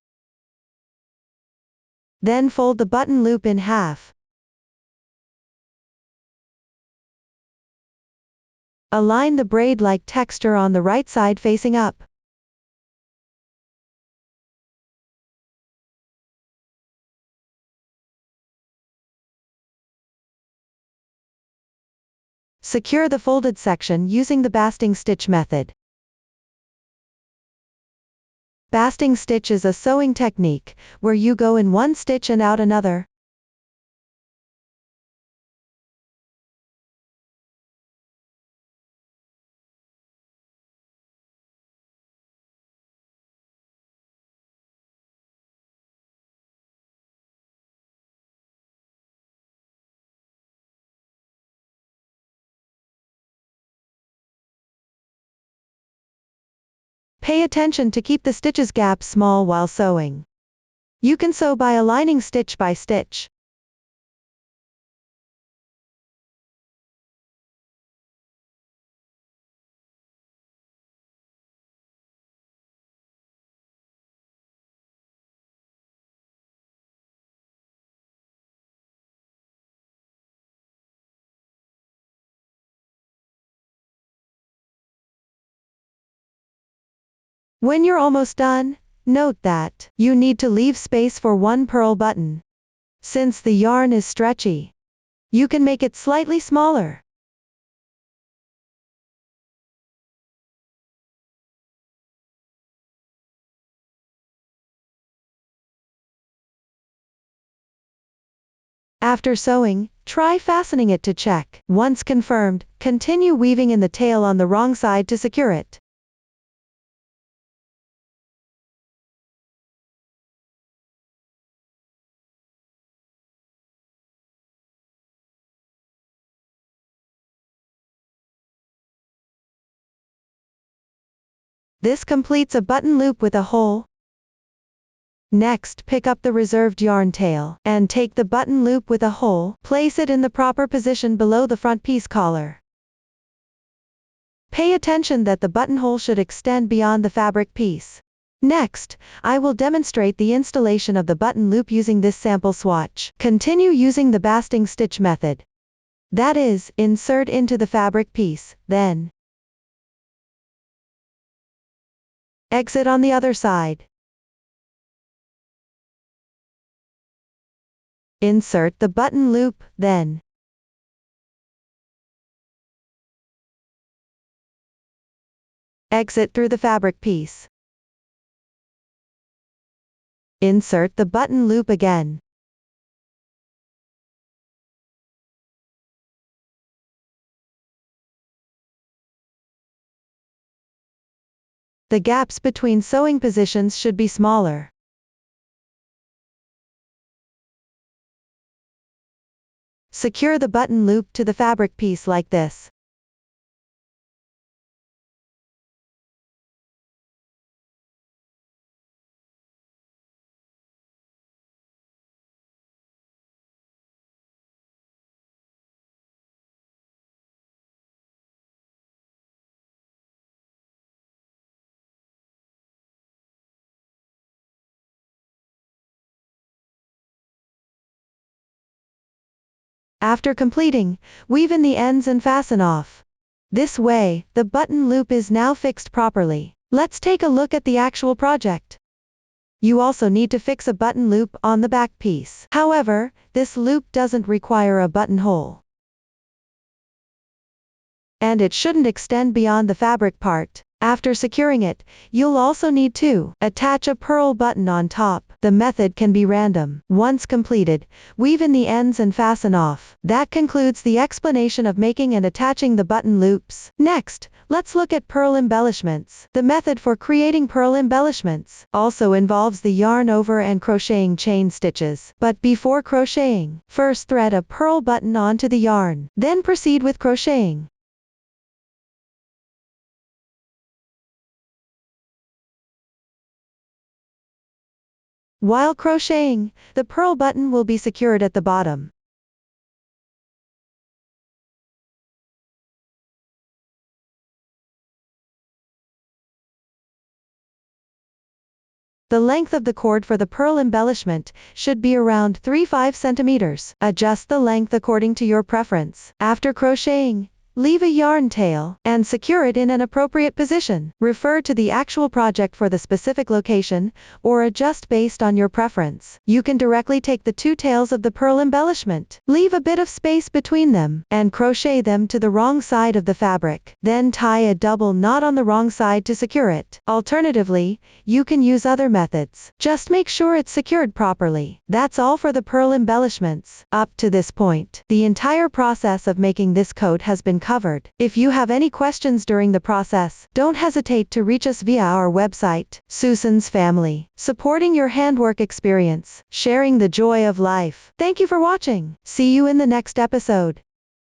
Then fold the button loop in half. Align the braid-like texture on the right side facing up. Secure the folded section using the basting stitch method. Basting stitch is a sewing technique, where you go in one stitch and out another. Pay attention to keep the stitches gap small while sewing. You can sew by aligning stitch by stitch. When you're almost done, note that you need to leave space for one purl button. Since the yarn is stretchy, you can make it slightly smaller. After sewing, try fastening it to check. Once confirmed, continue weaving in the tail on the wrong side to secure it. This completes a button loop with a hole. Next, pick up the reserved yarn tail, and take the button loop with a hole, place it in the proper position below the front piece collar. Pay attention that the buttonhole should extend beyond the fabric piece. Next, I will demonstrate the installation of the button loop using this sample swatch. Continue using the basting stitch method. That is, insert into the fabric piece, then exit on the other side. Insert the button loop, then exit through the fabric piece. Insert the button loop again. The gaps between sewing positions should be smaller. Secure the button loop to the fabric piece like this. After completing, weave in the ends and fasten off. This way, the button loop is now fixed properly. Let's take a look at the actual project. You also need to fix a button loop on the back piece. However, this loop doesn't require a buttonhole, and it shouldn't extend beyond the fabric part. After securing it, you'll also need to attach a purl button on top. The method can be random. Once completed, weave in the ends and fasten off. That concludes the explanation of making and attaching the button loops. Next, let's look at purl embellishments. The method for creating purl embellishments also involves the yarn over and crocheting chain stitches. But before crocheting, first thread a purl button onto the yarn, then proceed with crocheting. While crocheting, the purl button will be secured at the bottom. The length of the cord for the purl embellishment should be around 3-5 centimeters. Adjust the length according to your preference. After crocheting, leave a yarn tail, and secure it in an appropriate position. Refer to the actual project for the specific location, or adjust based on your preference. You can directly take the two tails of the purl embellishment, leave a bit of space between them, and crochet them to the wrong side of the fabric. Then tie a double knot on the wrong side to secure it. Alternatively, you can use other methods. Just make sure it's secured properly. That's all for the purl embellishments. Up to this point, the entire process of making this coat has been covered. If you have any questions during the process, don't hesitate to reach us via our website. Susan's Family, supporting your handwork experience, sharing the joy of life. Thank you for watching. See you in the next episode.